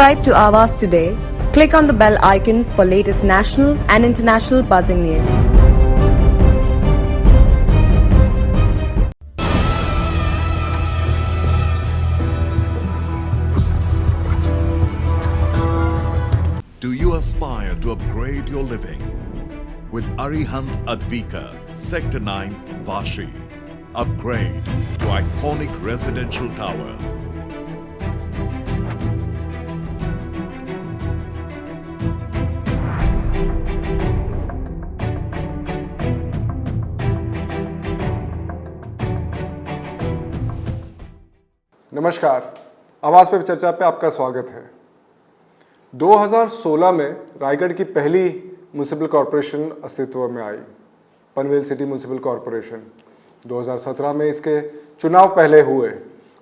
Subscribe to Awaaz today. Click on the bell icon for latest national and international buzzing news. Do you aspire to upgrade your living? With Arihant Advika, Sector 9, Vashi. Upgrade to iconic residential tower. नमस्कार, आवाज़ पे चर्चा पे आपका स्वागत है। 2016 में रायगढ़ की पहली म्यूनिसिपल कॉरपोरेशन अस्तित्व में आई, पनवेल सिटी म्यूनिसिपल कॉरपोरेशन। 2017 में इसके चुनाव पहले हुए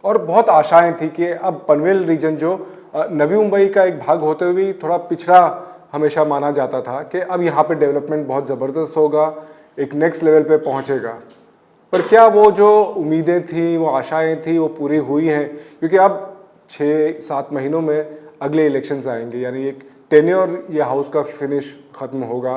और बहुत आशाएं थी कि अब पनवेल रीजन जो नवी मुंबई का एक भाग होते हुए थोड़ा पिछड़ा हमेशा माना जाता था कि अब यहाँ पे डेवलपमेंट बहुत ज़बरदस्त होगा, एक नेक्स्ट लेवल पे पहुँचेगा। पर क्या वो जो उम्मीदें थी, वो आशाएं थी, वो पूरी हुई हैं? क्योंकि अब 6-7 महीनों में अगले इलेक्शंस आएंगे, यानी एक टेन्योर या हाउस का फिनिश ख़त्म होगा।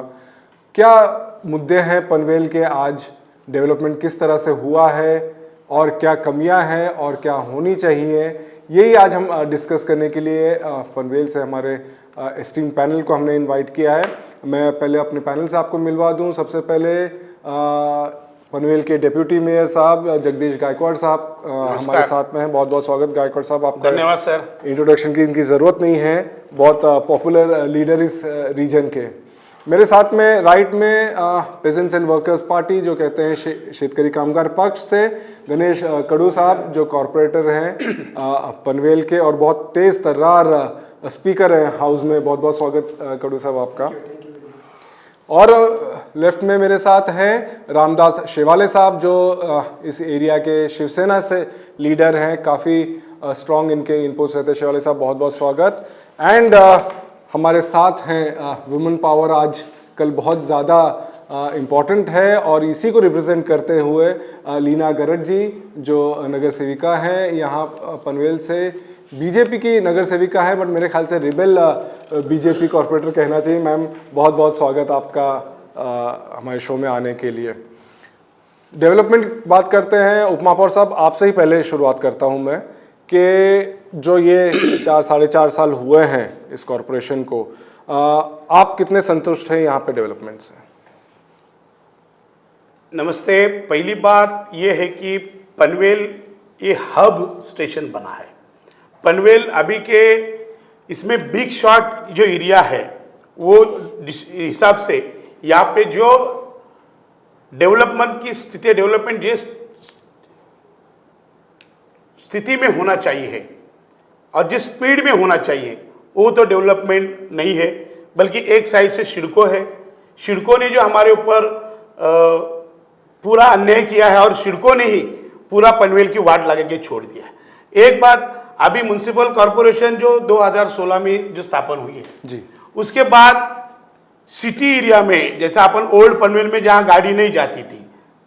क्या मुद्दे हैं पनवेल के आज? डेवलपमेंट किस तरह से हुआ है और क्या कमियां हैं और क्या होनी चाहिए, यही आज हम डिस्कस करने के लिए पनवेल से हमारे एस्टीम पैनल को हमने इनवाइट किया है। मैं पहले अपने पैनल से आपको मिलवा दूं। सबसे पहले पनवेल के डिप्टी मेयर साहब जगदीश गायकवाड़ साहब हमारे साथ में हैं। बहुत बहुत स्वागत गायकवाड़ साहब आपका। धन्यवाद सर। इंट्रोडक्शन की इनकी ज़रूरत नहीं है, बहुत पॉपुलर लीडर इस रीजन के। मेरे साथ में राइट में पेजेंट्स एंड वर्कर्स पार्टी जो कहते हैं शेतकरी कामगार पक्ष से गणेश कड़ू साहब जो कॉरपोरेटर हैं पनवेल के और बहुत तेज़ तर्रार स्पीकर हैं हाउस में। बहुत बहुत स्वागत कड़ू साहब आपका। और लेफ्ट में मेरे साथ हैं रामदास शेवाले साहब जो इस एरिया के शिवसेना से लीडर हैं, काफ़ी स्ट्रॉन्ग इनके इनपुट्स रहते हैं। शेवाले साहब बहुत बहुत स्वागत। एंड हमारे साथ हैं वुमेन पावर आज कल बहुत ज़्यादा इम्पॉर्टेंट है और इसी को रिप्रेजेंट करते हुए लीना गरड जी जो नगर सेविका हैं यहाँ पनवेल से, बीजेपी की नगर सेविका है बट मेरे ख्याल से रिबेल बीजेपी कॉर्पोरेटर कहना चाहिए। मैम बहुत बहुत स्वागत आपका हमारे शो में आने के लिए। डेवलपमेंट बात करते हैं, उपमहापौर साहब आपसे ही पहले शुरुआत करता हूं मैं कि जो ये 4-4.5 साल हुए हैं इस कॉरपोरेशन को, आप कितने संतुष्ट हैं यहाँ पे डेवलपमेंट से? नमस्ते। पहली बात ये है कि पनवेल ये हब स्टेशन बना है। पनवेल अभी के इसमें बिग शॉट जो एरिया है वो हिसाब से यहाँ पे जो डेवलपमेंट की स्थिति, डेवलपमेंट जिस स्थिति में होना चाहिए है और जिस स्पीड में होना चाहिए वो तो डेवलपमेंट नहीं है, बल्कि एक साइड से सिडको है। सिडको ने जो हमारे ऊपर पूरा अन्याय किया है और सिडको ने ही पूरा पनवेल की वाट लगा के छोड़ दिया है। एक बात, अभी म्युनिसिपल कॉरपोरेशन जो 2016 में जो स्थापन हुई है जी, उसके बाद सिटी एरिया में जैसे अपन ओल्ड पनवेल में जहाँ गाड़ी नहीं जाती थी,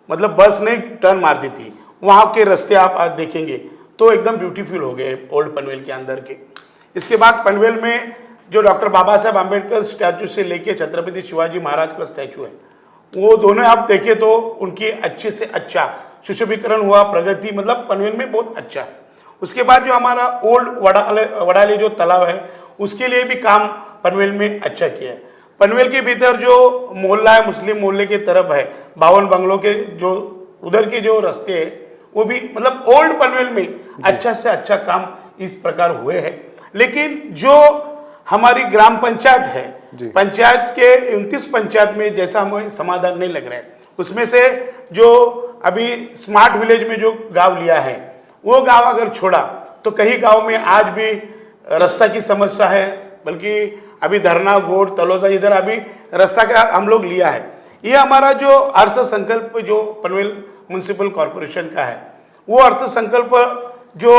मतलब बस नहीं टर्न मारती थी, वहाँ के रास्ते आप आज देखेंगे तो एकदम ब्यूटीफुल हो गए ओल्ड पनवेल के अंदर के। इसके बाद पनवेल में जो डॉक्टर बाबा साहब आम्बेडकर स्टैचू से लेके छत्रपति शिवाजी महाराज का स्टैचू है, वो दोनों आप देखें तो उनकी अच्छे से अच्छा सुशोभीकरण हुआ, प्रगति मतलब पनवेल में बहुत अच्छा है। उसके बाद जो हमारा ओल्ड वडाले जो तालाब है उसके लिए भी काम पनवेल में अच्छा किया है। पनवेल के भीतर जो मोहल्ला है, मुस्लिम मोहल्ले के तरफ है, 52 बंगलों के जो उधर के जो रास्ते हैं वो भी मतलब ओल्ड पनवेल में अच्छा से अच्छा काम इस प्रकार हुए हैं। लेकिन जो हमारी ग्राम पंचायत है, पंचायत के 29 पंचायत में जैसा हमें समाधान नहीं लग रहा है, उसमें से जो अभी स्मार्ट विलेज में जो गाँव लिया है वो गांव अगर छोड़ा तो कई गांव में आज भी रास्ता की समस्या है, बल्कि अभी धरना गोड़ तलोजा इधर अभी रास्ता का हम लोग लिया है। ये हमारा जो अर्थ संकल्प जो पनवेल म्युनिसिपल कॉरपोरेशन का है, वो अर्थ संकल्प जो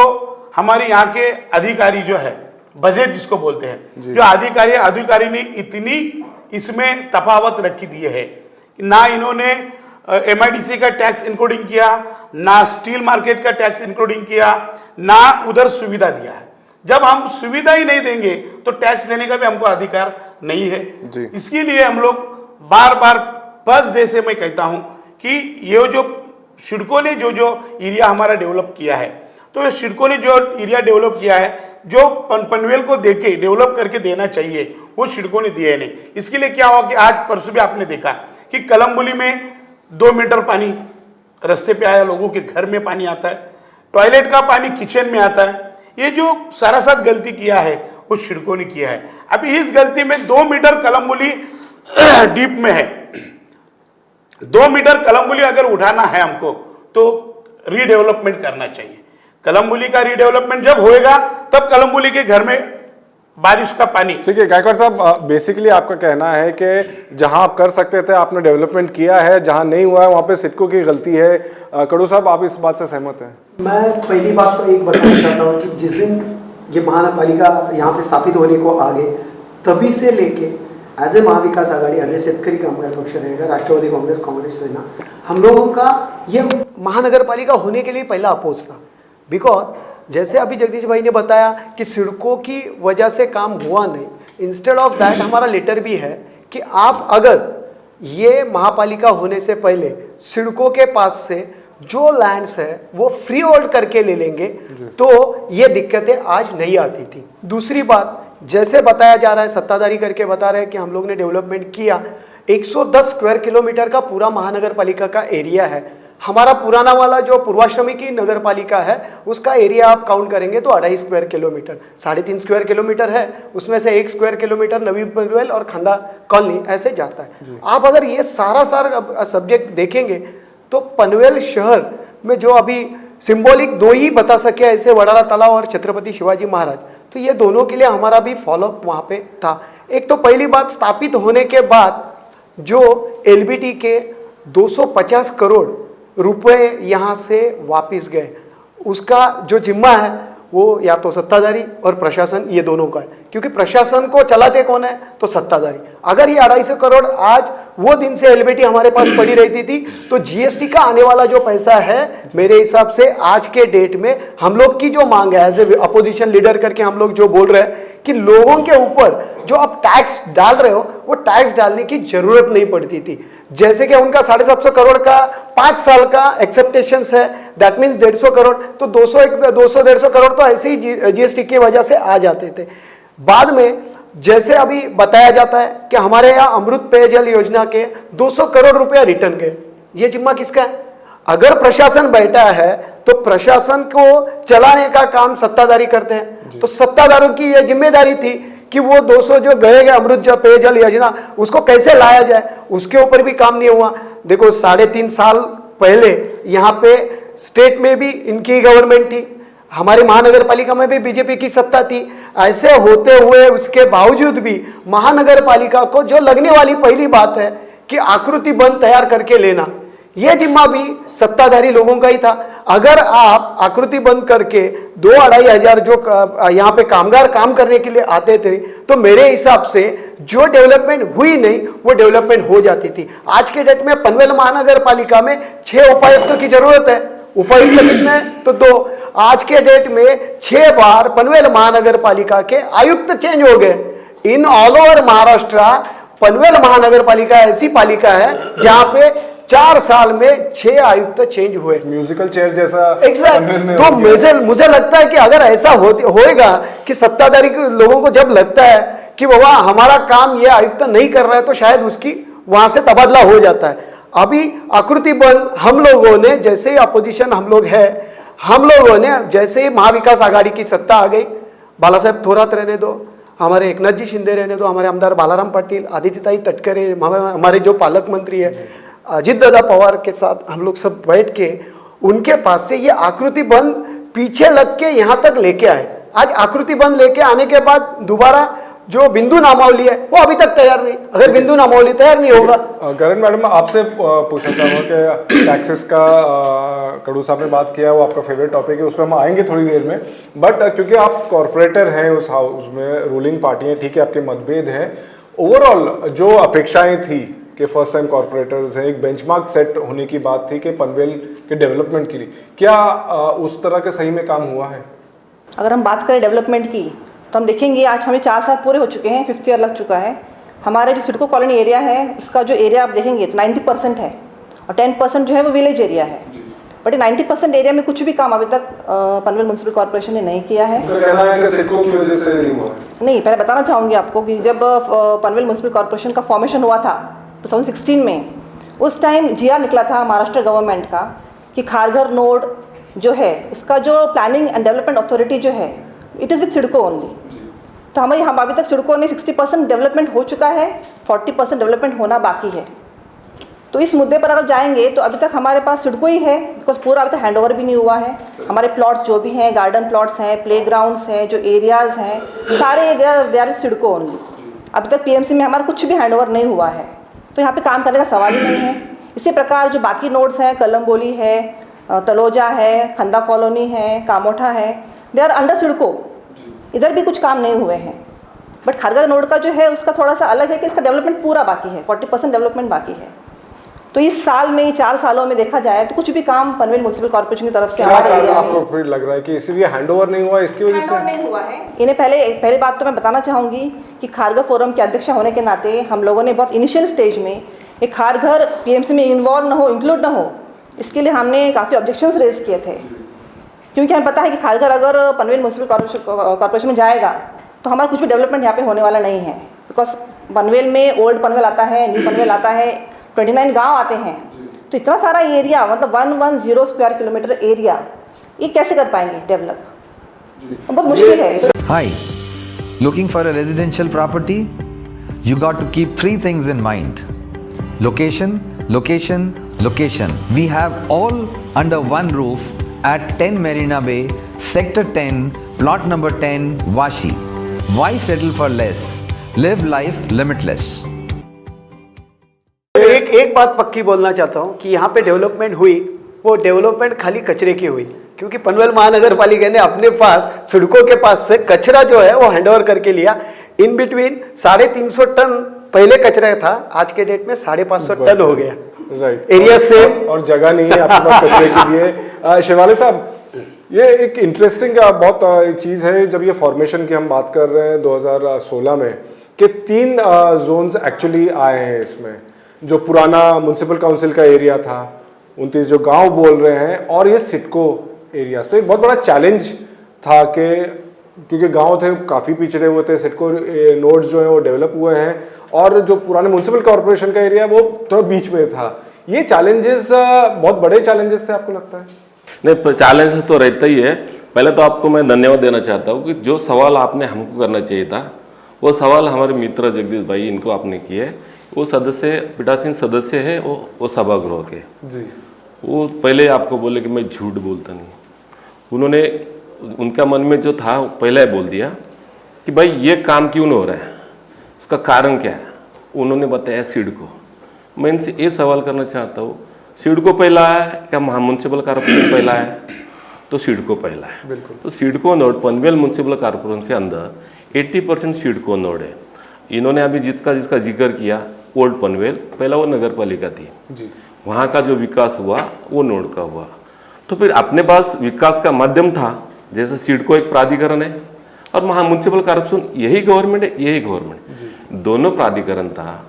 हमारे यहाँ के अधिकारी जो है, बजट जिसको बोलते हैं, जो अधिकारी ने इतनी इसमें तफावत रखी दी है, ना इन्होंने MIDC का टैक्स इंक्लूडिंग किया, ना स्टील मार्केट का टैक्स इंक्लूडिंग किया, ना उधर सुविधा दिया है। जब हम सुविधा ही नहीं देंगे तो टैक्स देने का भी हमको अधिकार नहीं है। इसके लिए हम लोग बार बार फर्स्ट डे से मैं कहता हूं कि ये जो सिडको ने जो एरिया हमारा डेवलप किया है, तो ये सिडको ने जो एरिया डेवलप किया है, जो पनवेल को देके डेवलप करके देना चाहिए वो सिडको ने दिया है नहीं। इसके लिए क्या हुआ कि आज परसों भी आपने देखा कि कलमबुली में 2 मीटर पानी रास्ते पे आया, लोगों के घर में पानी आता है, टॉयलेट का पानी किचन में आता है। ये जो सारा साथ गलती किया है वो सिडको ने किया है। अभी इस गलती में 2 मीटर कलमबुली डीप में है। 2 मीटर कलमबुली अगर उठाना है हमको तो रीडेवलपमेंट करना चाहिए। कलमबुली का रीडेवलपमेंट जब होएगा तब कलमबुली के घर में बारिश का पानी। ठीक है गायकवाड़ साहब, बेसिकली आपका कहना है कि जहां आप कर सकते थे आपने डेवलपमेंट किया है, जहां नहीं हुआ है वहां पे सिडको की गलती है। कड़ू साहब, आप इस बात से सहमत हैं? मैं पहली बात तो एक बताना चाहता हूँ कि जिस दिन ये महानगरपालिका यहाँ पे स्थापित होने को आ गए तभी से लेके as a Mahavikas Aghadi, as a Shetkari Kamgar पक्ष रहेगा, राष्ट्रवादी कांग्रेस सेना, हम लोगों का ये महानगरपालिका होने के लिए पहला अपोज था। बिकॉज जैसे अभी जगदीश भाई ने बताया कि सिडको की वजह से काम हुआ नहीं, इंस्टेड ऑफ दैट हमारा लेटर भी है कि आप अगर ये महापालिका होने से पहले सिडको के पास से जो लैंड्स है वो फ्री होल्ड करके ले लेंगे तो ये दिक्कतें आज नहीं आती थी। दूसरी बात, जैसे बताया जा रहा है, सत्ताधारी करके बता रहे हैं कि हम लोग ने डेवलपमेंट किया, 110 स्क्वायर किलोमीटर का पूरा महानगरपालिका का एरिया है। हमारा पुराना वाला जो पूर्वाश्रमी की नगर पालिका है उसका एरिया आप काउंट करेंगे तो 2.5 स्क्वायर किलोमीटर, 3.5 स्क्वायर किलोमीटर है, उसमें से 1 स्क्वायर किलोमीटर नवी पनवेल और खंदा कॉलोनी ऐसे जाता है। आप अगर ये सारा सब्जेक्ट देखेंगे तो पनवेल शहर में जो अभी सिंबॉलिक 2 ही बता सके ऐसे वडाला तालाब और छत्रपति शिवाजी महाराज, तो ये दोनों के लिए हमारा भी फॉलोअप वहाँ पे था। एक तो पहली बात, स्थापित होने के बाद जो एलबीटी के 250 करोड़ रुपए यहाँ से वापस गए, उसका जो जिम्मा है वो या तो सत्ताधारी और प्रशासन, ये दोनों का है। क्योंकि प्रशासन को चलाते कौन है तो सत्ताधारी। अगर ये 250 करोड़ आज वो दिन से एलबीटी हमारे पास पड़ी रहती थी तो जीएसटी का आने वाला जो पैसा है मेरे हिसाब से आज के डेट में हम लोग की जो मांग है एज ए अपोजिशन लीडर करके हम लोग जो बोल रहे हैं कि लोगों के ऊपर जो आप टैक्स डाल रहे हो वो टैक्स डालने की जरूरत नहीं पड़ती थी। जैसे कि उनका 750 करोड़ का 5 साल का एक्सेप्टेशन है, दैट मीन्स 150 करोड़, तो 200-150 करोड़ तो ऐसे ही जीएसटी की वजह से आ जाते थे। बाद में जैसे अभी बताया जाता है कि हमारे यहाँ अमृत पेयजल योजना के 200 करोड़ रुपया रिटर्न गए, ये जिम्मा किसका है? अगर प्रशासन बैठा है तो प्रशासन को चलाने का काम सत्ताधारी करते हैं, तो सत्ताधारों की यह जिम्मेदारी थी कि वो 200 जो गए अमृत पेयजल योजना उसको कैसे लाया जाए, उसके ऊपर भी काम नहीं हुआ। देखो 3.5 साल पहले यहाँ पे स्टेट में भी इनकी गवर्नमेंट थी, हमारी महानगर पालिका में भी बीजेपी की सत्ता थी। ऐसे होते हुए उसके बावजूद भी महानगर पालिका को जो लगने वाली पहली बात है कि आकृति बंद तैयार करके लेना, यह जिम्मा भी सत्ताधारी लोगों का ही था। अगर आप आकृति बंद करके 2-2.5 हजार जो यहाँ पे कामगार काम करने के लिए आते थे तो मेरे हिसाब से जो डेवलपमेंट हुई नहीं वो डेवलपमेंट हो जाती थी। आज के डेट में पनवेल महानगर पालिका में 6 उपायुक्तों की जरूरत है, उपायुक्त कितने तो 2। आज के डेट में 6 बार पनवेल महानगर पालिका के आयुक्त चेंज हो गए। In all over Maharashtra Panvel महानगर पालिका ऐसी पालिका है जहां पे 4 साल में 6 आयुक्त चेंज हुए, म्यूजिकल चेयर जैसा। एग्जैक्ट। तो मुझे लगता है कि अगर ऐसा होएगा कि सत्ताधारी लोगों को जब लगता है कि बाबा हमारा काम ये आयुक्त नहीं कर रहा है तो शायद उसकी वहां से तबादला हो जाता है। अभी आकृति बंद हम लोगों ने, जैसे ही अपोजिशन हम लोग है, हम लोगों ने जैसे ही महाविकास आघाड़ी की सत्ता आ गई, बाला साहेब थोरात रहने दो, हमारे एकनाथ जी शिंदे रहने दो, हमारे आमदार बालाराम पाटिल, आदित्यताई तटकरे, हमारे जो पालक मंत्री है अजित दादा पवार के साथ हम लोग सब बैठ के उनके पास से ये आकृति बंद पीछे लग के यहाँ तक लेके आए। आज आकृति बंद लेके आने के बाद दोबारा जो बिंदु नामावली है वो अभी तक तैयार नहीं। अगर बिंदु नामावली तैयार नहीं होगा, करण मैडम आपसे पूछना चाहूँगा कि टैक्सेस का कड़ू साहब ने बात किया, वो आपका फेवरेट टॉपिक है, उस पर हम आएंगे थोड़ी देर में। बट क्योंकि आप कॉरपोरेटर हैं उस हाउस में, रूलिंग पार्टी है, ठीक है, आपके मतभेद हैं, ओवरऑल जो अपेक्षाएं थी कि फर्स्ट टाइम कॉरपोरेटर्स हैं, एक बेंचमार्क सेट होने की बात थी कि पनवेल के डेवलपमेंट के लिए, क्या उस तरह के सही में काम हुआ है? अगर हम बात करें डेवलपमेंट की तो हम देखेंगे आज हमें 4 साल पूरे हो चुके हैं, 5th ईयर लग चुका है। हमारे जो सिडको कॉलोनी एरिया है उसका जो एरिया आप देखेंगे तो 90% है और 10% जो है वो विलेज एरिया है। बट 90% एरिया में कुछ भी काम अभी तक पनवेल म्यूनसिपल कॉर्पोरेशन ने नहीं किया है। तो कहना है कि सिडको की वजह से नहीं हुआ। नहीं, पहले बताना चाहूँगी आपको कि जब पनवेल म्यूनसिपल कॉर्पोरेशन का फॉर्मेशन हुआ था 2016 में, उस टाइम GR निकला था महाराष्ट्र गवर्नमेंट का कि खारघर नोड जो है उसका जो प्लानिंग एंड डेवलपमेंट अथॉरिटी जो है it is with CIDCO only. तो हम अभी तक सिडको ने 60% डेवलपमेंट हो चुका है, 40% डेवलपमेंट होना बाकी है। तो इस मुद्दे पर अगर जाएंगे तो अभी तक हमारे पास सिडको ही है, बिकॉज पूरा अभी तक हैंडओवर भी नहीं हुआ है। हमारे प्लॉट्स जो भी हैं, गार्डन प्लॉट्स हैं, प्लेग्राउंड्स हैं, जो एरियाज़ हैं, सारे दे आर सिडको ओनली। अभी तक PMC में हमारा कुछ भी हैंडओवर नहीं हुआ है, तो यहाँ पे काम करने का सवाल ही नहीं है। इसी प्रकार जो बाकी नोड्स हैं, कलम्बोली है, तलोजा है, खंदा कॉलोनी है, कामोठा है, दे आर अंडर सिडको। इधर भी कुछ काम नहीं हुए हैं। बट खारघर नोड का जो है उसका थोड़ा सा अलग है कि इसका डेवलपमेंट पूरा बाकी है, 40% डेवलपमेंट बाकी है। तो इस साल में 4 सालों में देखा जाए तो कुछ भी काम पनवेल म्यूनसिपल कॉर्पोरेशन की तरफ से हमारे एरिया में आपको फिर लग रहा है कि इसलिए हैंडओवर नहीं हुआ, इसकी वजह से नहीं हुआ है। इन्हें पहले बात तो मैं बताना चाहूँगी कि खारघर फोरम के अध्यक्ष होने के नाते हम लोगों ने बहुत इनिशियल स्टेज में एक खारघर PMC में इन्वॉल्व ना हो, इंक्लूड ना हो, इसके लिए हमने काफ़ी ऑब्जेक्शंस रेज किए थे। क्योंकि हमें पता है कि खारघर अगर पनवेल म्यूनसिपल कॉर्पोरेशन में जाएगा तो हमारा कुछ भी डेवलपमेंट यहाँ पे होने वाला नहीं है। बिकॉज पनवेल में ओल्ड पनवेल आता है, न्यू पनवेल आता है, 29 गांव आते हैं। तो इतना सारा एरिया, मतलब 110 स्क्वायर किलोमीटर एरिया, ये कैसे कर पाएंगे डेवलप? बहुत मुश्किल है। Hi, looking for a residential property? You got to keep 3 things in mind. Location, location, location. We have all under one roof at 10 Marina Bay, Sector 10, plot number 10, Vashi. Why settle for less? Live life limitless. एक बात पक्की बोलना चाहता हूँ कि यहाँ पे development हुई, वो डेवलपमेंट खाली कचरे की हुई, क्योंकि पनवेल महानगर पालिका ने अपने पास सिडको के पास से कचरा जो है वो हैंडओवर करके लिया। इन बिटवीन 350 टन पहले कचरा था, आज के डेट में 550 टन हो गया। राइट, एरिया से और जगह नहीं है आपके पास कचरे के लिए। शिवाले साहब, ये एक इंटरेस्टिंग बहुत चीज़ है जब ये फॉर्मेशन की हम बात कर रहे हैं 2016 में, कि 3 जोन्स एक्चुअली आए हैं इसमें। जो पुराना म्यूनसिपल काउंसिल का एरिया था, 29 जो गांव बोल रहे हैं, और ये सिडको एरिया। तो एक बहुत बड़ा चैलेंज था कि क्योंकि गांव थे काफ़ी पिछड़े हुए थे, सिडको नोड्स जो है वो डेवलप हुए हैं, और जो पुराने म्यूनसिपल कॉर्पोरेशन का एरिया वो थोड़ा बीच में था। ये चैलेंजेस बहुत बड़े चैलेंजेस थे, आपको लगता है? नहीं, चैलेंज तो रहता ही है। पहले तो आपको मैं धन्यवाद देना चाहता हूँ कि जो सवाल आपने हमको करना चाहिए था, वो सवाल हमारे मित्र जगदीश भाई इनको आपने किए। वो सदस्य पीठासीन सदस्य है, वो सभागृह के जी। वो पहले आपको बोले कि मैं झूठ बोलता नहीं, उन्होंने उनका मन में जो था पहले बोल दिया कि भाई ये काम क्यों नहीं हो रहा है, उसका कारण क्या है। उन्होंने बताया सिडको। मैं इनसे ये सवाल करना चाहता हूँ, सिडको पहला है क्या म्यूनसिपल कॉर्पोरेशन पहला है? तो सिडको पहला है। बिल्कुल। तो CIDCO node Panvel municipal corporation के अंदर 80% सिडको नोड है। इन्होंने अभी जिसका जिक्र किया ओल्ड पनवेल, पहला वो नगर पालिका थी जी। वहाँ का जो विकास हुआ वो नोड का हुआ। तो फिर अपने पास विकास का माध्यम था, जैसे सिडको एक प्राधिकरण है और महा म्यूनसिपल कॉर्पोरेशन यही गवर्नमेंट है, यही गवर्नमेंट, दोनों प्राधिकरण था।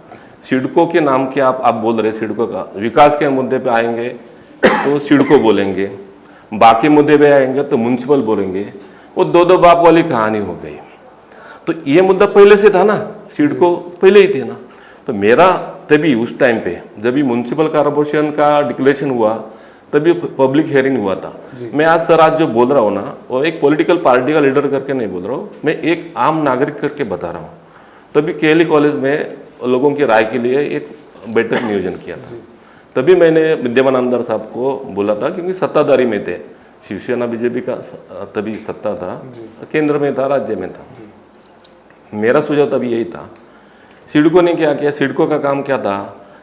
सिडको के नाम के आप बोल रहे, सिडको का विकास के मुद्दे पे आएंगे तो सिडको बोलेंगे, बाकी मुद्दे पे आएंगे तो म्यूनसिपल बोलेंगे। वो दो बाप वाली कहानी हो गई। तो ये मुद्दा पहले से था ना, सिडको पहले ही थे ना। तो मेरा तभी उस टाइम पे जब भी म्यूनसिपल कॉर्पोरेशन का डिक्लेरेशन हुआ तभी पब्लिक हियरिंग हुआ था। मैं आज जो बोल रहा हूँ ना, वो एक पॉलिटिकल पार्टी का लीडर करके नहीं बोल रहा हूँ, मैं एक आम नागरिक करके बता रहा हूँ। तभी केएलई कॉलेज में लोगों की राय के लिए एक बैठक नियोजन किया था। तभी मैंने विद्यमान आमदार साहब को बोला था, क्योंकि सत्ताधारी में थे, शिवसेना बीजेपी का तभी सत्ता था, केंद्र में था, राज्य में था। मेरा सुझाव तभी यही था। सिडको ने क्या किया, सिडको का काम क्या था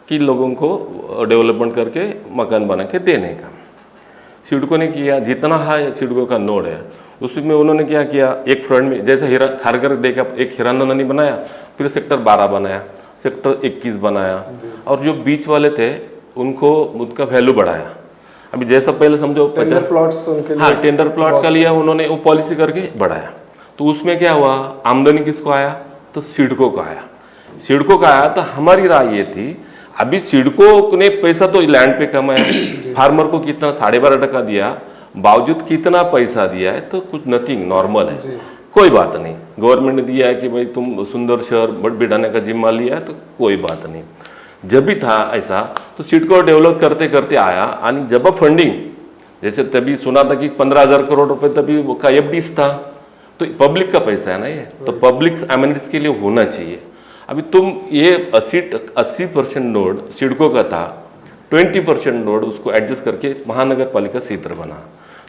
कि लोगों को डेवलपमेंट करके मकान बना के देने का। सिडको ने किया, जितना हाई सिडको का नोड है उसमें उन्होंने क्या किया, एक फ्रंट में जैसे खारघर देखा, एक हिरानंदानी बनाया, फिर सेक्टर 12 बनाया, सेक्टर 21 बनाया, और जो बीच वाले थे उनको उनका वैल्यू बढ़ाया। अभी जैसा पहले समझो टेंडर प्लॉट्स उनके लिए हाँ टेंडर प्लॉट का लिया उन्होंने, वो पॉलिसी करके बढ़ाया, तो उसमें क्या हुआ, आमदनी किसको आया, तो सिडको को आया। सिडको का आया तो हमारी राय ये थी, अभी सिडको ने पैसा तो लैंड पे कमाया, फार्मर को कितना 12.5% दिया, बावजूद कितना पैसा दिया है, तो कुछ नथिंग, नॉर्मल है, कोई बात नहीं। गवर्नमेंट ने दिया है कि भाई तुम सुंदर शहर बिठाने का जिम्मा लिया है, तो कोई बात नहीं। जब भी था ऐसा तो सिडको डेवलप करते करते आया, आणि जब फंडिंग जैसे तभी सुना था कि 15,000 करोड़ रुपए तभी का एफडीज था, तो पब्लिक का पैसा है ना ये, तो पब्लिक एमिनिटीज के लिए होना चाहिए। अभी तुम ये 80% नोड सिडको का था, 20% नोड उसको एडजस्ट करके महानगर पालिका क्षेत्र बना,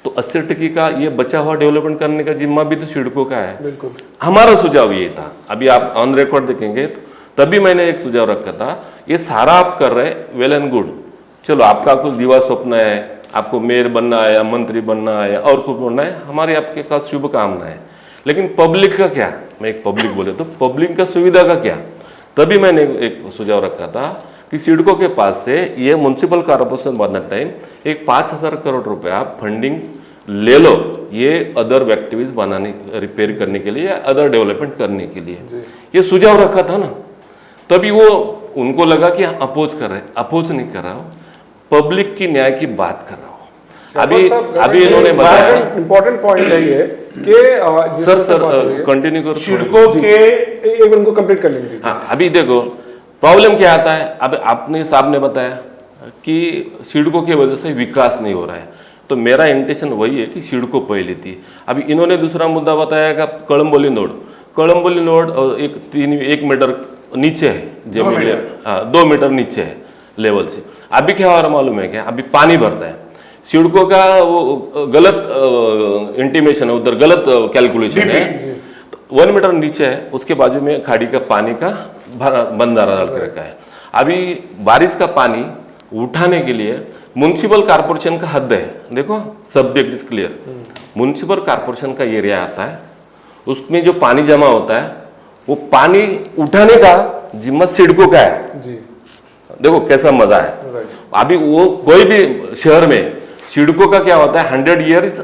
तो 80% का ये बचा हुआ डेवलपमेंट करने का जिम्मा भी तो सिडको का है। बिल्कुल हमारा सुझाव ये था, अभी आप ऑन रिकॉर्ड देखेंगे तो तभी मैंने एक सुझाव रखा था, ये सारा आप कर रहे वेल एंड गुड, चलो आपका कुछ दिवा स्वप्न है, आपको मेयर बनना है या मंत्री बनना है और कुछ बनना है, हमारी आपके साथ शुभकामना है, लेकिन पब्लिक का क्या, मैं एक पब्लिक बोले तो पब्लिक का सुविधा का क्या। तभी मैंने एक सुझाव रखा था कि सिडको के पास से ये म्यूनसिपल कॉर्पोरेशन बनने टाइम एक 5,000 करोड़ रुपया फंडिंग ले लो, ये अदर एक्टिविटीज बनाने, रिपेयर करने के लिए या अदर डेवलपमेंट करने के लिए, ये सुझाव रखा था ना। तभी वो उनको लगा कि अपोज कर रहे, अपोज नहीं कर रहा हूँ, पब्लिक की न्याय की बात कर रहा हूँ। अभी इन्होंने बताया, इंपॉर्टेंट पॉइंट है ये कि सर कंटिन्यू करो, सिडको के एक उनको कंप्लीट कर लेंगे। हाँ, अभी देखो प्रॉब्लम क्या आता है, अब आपने साहब ने बताया कि सिडको की वजह से विकास नहीं हो रहा है, तो मेरा इंटेंशन वही है कि सिडको पहले थी। अभी इन्होंने दूसरा मुद्दा बताया कि कळंबोली नोड एक 1 मीटर नीचे है, हाँ 2 मीटर नीचे है लेवल से। अभी क्या हो रहा मालूम है क्या, अभी पानी भरता है, सिडको का वो गलत इंटीमेशन है, उधर गलत कैलकुलेशन है, 1 मीटर नीचे है, उसके बाजू में खाड़ी का पानी का बंधारा डाल के रखा है। अभी बारिश का पानी उठाने के लिए म्युनिसिपल कॉर्पोरेशन का हद है, देखो subject is clear, municipal corporation का एरिया आता है, उसमें जो पानी जमा होता है वो पानी उठाने का जिम्मा सिडको का है जी। देखो कैसा मजा है। अभी वो कोई भी शहर में सिडको का क्या होता है, 100 ईयर्स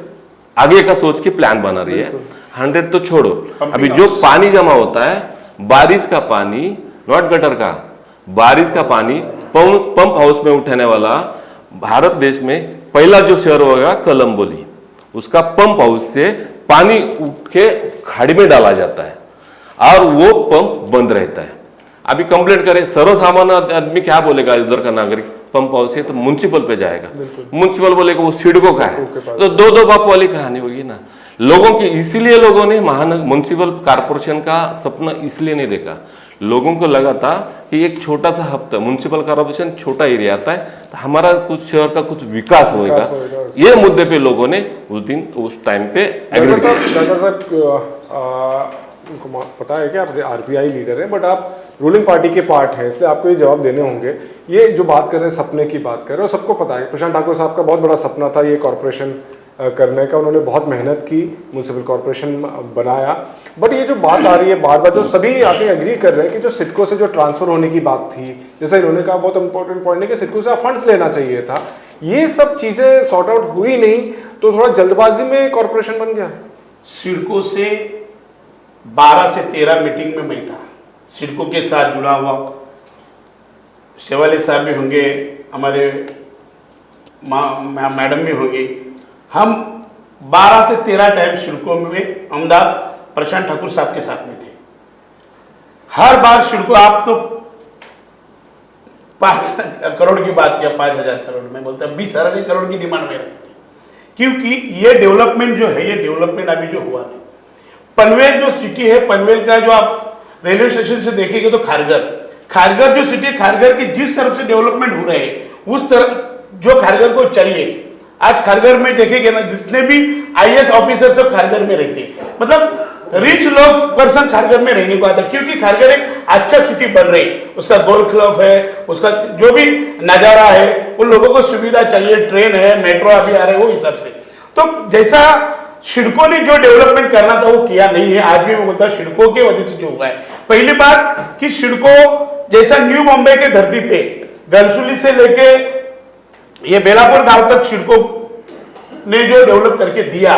आगे का सोच के प्लान बना रही है, 100 तो छोड़ो, अभी जो पानी जमा होता है, बारिश का पानी, नॉट गटर का, बारिश का पानी पंप हाउस में उठाने वाला भारत देश में पहला जो शहर होगा कलम्बोली, उसका पंप हाउस से पानी उठ के खाड़ी में डाला जाता है और वो पंप बंद रहता है। अभी कंप्लेंट करे सर्वसामान्य आदमी क्या बोलेगा, उधर का नागरिक पंप हाउस है तो म्युनिसिपल पे जाएगा, म्युनिसिपल बोलेगा वो सिडको का है, तो दो बाप वाली कहानी होगी ना लोगों की। इसीलिए लोगों ने म्युनिसिपल कॉर्पोरेशन का सपना इसलिए नहीं देखा, लोगों को लगा था कि एक छोटा सा हफ्ता म्युनिसिपल कॉर्पोरेशन छोटा एरिया आता है, तो हमारा कुछ शहर का कुछ विकास होगा, ये मुद्दे पे लोगों ने उस दिन उस टाइम पे एग्री किया। उनको पता है कि आप आरपीआई लीडर हैं, बट आप रूलिंग पार्टी के पार्ट हैं, इसलिए आपको ये जवाब देने होंगे। ये जो बात कर रहे हैं, सपने की बात कर रहे हैं, और सबको पता है प्रशांत ठाकुर साहब का बहुत बड़ा सपना था ये कॉरपोरेशन करने का, उन्होंने बहुत मेहनत की, म्युनिसिपल कॉरपोरेशन बनाया। बट ये जो बात आ रही है बार बार, जो सभी आते हैं एग्री कर रहे हैं कि जो सिडको से जो ट्रांसफर होने की बात थी, जैसा इन्होंने कहा बहुत इंपॉर्टेंट पॉइंट है कि सिडको से फंड्स लेना चाहिए था, ये सब चीज़ें सॉर्ट आउट हुई नहीं, तो थोड़ा जल्दबाजी में कॉरपोरेशन बन गया। सिडको से 12 से 13 मीटिंग में मैं था, सिडको के साथ जुड़ा हुआ शेवाली साहब भी होंगे, हमारे मैडम भी होंगे, हम 12 से 13 टाइम सिडको में अहमदाबाद प्रशांत ठाकुर साहब के साथ में थे। हर बार सिडको, आप तो 5 करोड़ की बात किया, 5,000 करोड़ में बोलते 20,000 करोड़ की डिमांड में रखी थी, क्योंकि ये डेवलपमेंट जो है, ये डेवलपमेंट अभी जो हुआ नहीं। पनवेल जो सिटी है, पनवेल का जो आप रेलवे स्टेशन से देखेंगे तो खारगर जो सिटी है, खारगर की जिस तरफ से डेवलपमेंट हो रहे हैं उस तरफ जो खारगर को चाहिए, आज खारगर में देखेंगे ना, जितने भी आईएएस ऑफिसर सब खारगर में रहते हैं, मतलब रिच लोग पर्सन खारगर में रहने को आता है, क्योंकि खारगर एक अच्छा सिटी बन रही है, उसका गोल्फ क्लब है, उसका जो भी नजारा है, उन लोगों को सुविधा चाहिए, ट्रेन है, मेट्रो अभी आ रहे हैं, वो हिसाब से। तो जैसा सिडको ने जो डेवलपमेंट करना था वो किया नहीं है। आज भी मैं बोलता हूं सिडको के वजह से जो हुआ है, पहली बात कि सिडको जैसा न्यू बॉम्बे के धरती पे घनसुली से लेके ये बेलापुर गांव तक सिडको ने जो डेवलप करके दिया,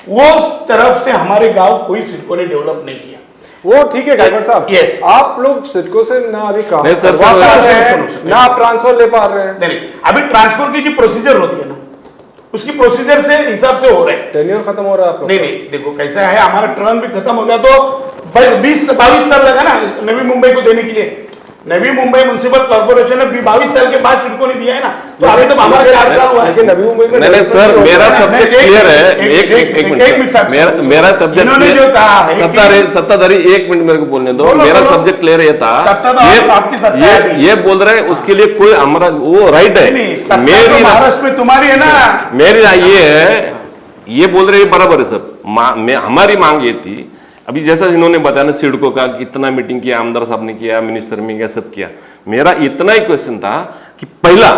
वो उस तरफ से हमारे गांव कोई सिडको ने डेवलप नहीं किया। वो ठीक है गायकवाड़ साहब, Yes. आप लोग सिडको से ना अभी काम नहीं, सर, करवा सर, पा रहे हैं, सुनो। ना आप ट्रांसफर ले पा रहे हैं। नहीं, अभी ट्रांसफर की जो प्रोसीजर होती है ना, उसकी प्रोसीजर से हिसाब से हो रहे हैं। टेन्योर खत्म हो रहा है आप लोग नहीं नहीं, देखो कैसा है, हमारा टर्न भी खत्म हो गया तो 20-22 साल लगा ना नवी मुंबई को देने के लिए। नवी मुंबई म्युनिसिपल कॉर्पोरेशन ने 22 साल के बाद सिडको ने दिया है ना, तो अभी तो हमारा 4 साल हुआ है। लेकिन नवी मुंबई में नहीं सर, मेरा सब्जेक्ट क्लियर है। एक मिनट, मेरा सब्जेक्ट, इन्होंने जो कहा है सत्ताधारी, एक मिनट मेरे को बोलने दो। बोलो, मेरा बोलो। सब्जेक्ट क्लियर ये था, सत्ता तो आपकी सत्ता है अभी। ये बोल रहे हैं उसके लिए कोई हमारा वो राइट है। नहीं, सत्ता तो महाराष्ट्र में तुम्हारी है ना। मेरी राय ये है, ये बोल रहे हैं बराबर है सब। हमारी मांग ये थी, अभी जैसा इन्होंने बताया ना सिडको का, कितना मीटिंग किया, आमदार साहब ने किया, मिनिस्टर में किया, सब किया। मेरा इतना ही क्वेश्चन था कि पहला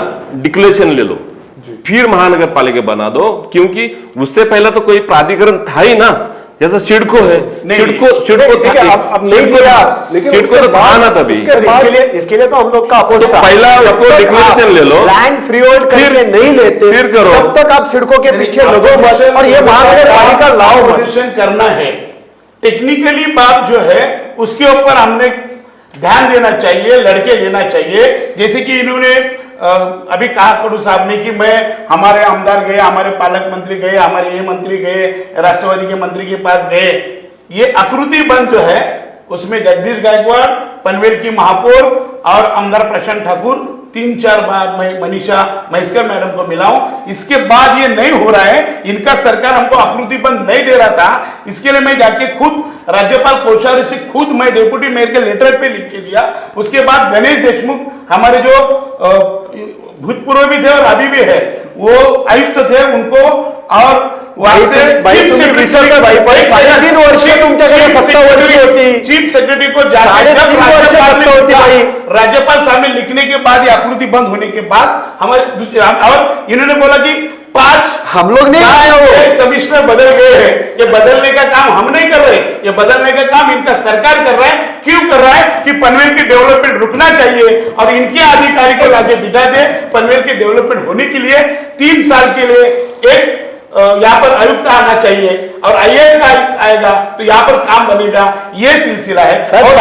डिक्लेरेशन ले लो, फिर महानगर पालिका बना दो, क्योंकि उससे पहला तो कोई प्राधिकरण था ही ना, जैसा सिडको है। सिडको ठीक है, अब नहीं दिया, लेकिन सिडको तो था ना तभी। इसके लिए तो हम लोग का अपोज तो पहला उसको डिक्लेरेशन ले लो, लैंड फ्री होल्ड करके नहीं लेते, फिर करो। तब तक आप सिडको के पीछे लगो मत, और ये महानगर पालिका लाओ मत। ऑपरेशन करना है, टेक्निकली बात जो है उसके ऊपर हमने ध्यान देना चाहिए, लड़के लेना चाहिए। जैसे कि इन्होंने अभी कहा खड़ू साहब ने कि हमारे आमदार गए, हमारे पालक मंत्री गए, हमारे ये मंत्री गए, राष्ट्रवादी के मंत्री के पास गए। ये आकृति बंद जो है उसमें जगदीश गायकवाड़, पनवेल की महापौर और आमदार प्रशांत ठाकुर 3-4 बार मैं मनीषा महेश्वर मैडम को मिला हूं। इसके बाद ये नहीं हो रहा है, इनका सरकार हमको आकृति बंद नहीं दे रहा था। इसके लिए मैं जाके खुद राज्यपाल कोश्यारी से खुद मैं डेप्यूटी मेयर के लेटर पे लिख के दिया। उसके बाद गणेश देशमुख हमारे जो भूतपूर्व भी थे और अभी भी है, वो आयुक्त थे, उनको और वहां से चीफ सेक्रेटरी को राज्यपाल साहब ने लिखने के बाद, आकृति बंद होने के बाद हमारे, और इन्होंने बोला कि 5 हम लोग नहीं आए हो, कमिश्नर बदल गए हैं। ये बदलने का काम हम नहीं कर रहे, ये बदलने का काम इनका सरकार कर रहा है। क्यों कर रहा है कि पनवेल की डेवलपमेंट रुकना चाहिए और इनके अधिकारी को आगे बिठा दे। पनवेल की डेवलपमेंट होने के लिए 3 साल के लिए एक यहाँ पर आयुक्त आना चाहिए और आईएएस का आयुक्त आएगा तो यहाँ पर काम बनेगा। ये सिलसिला है। और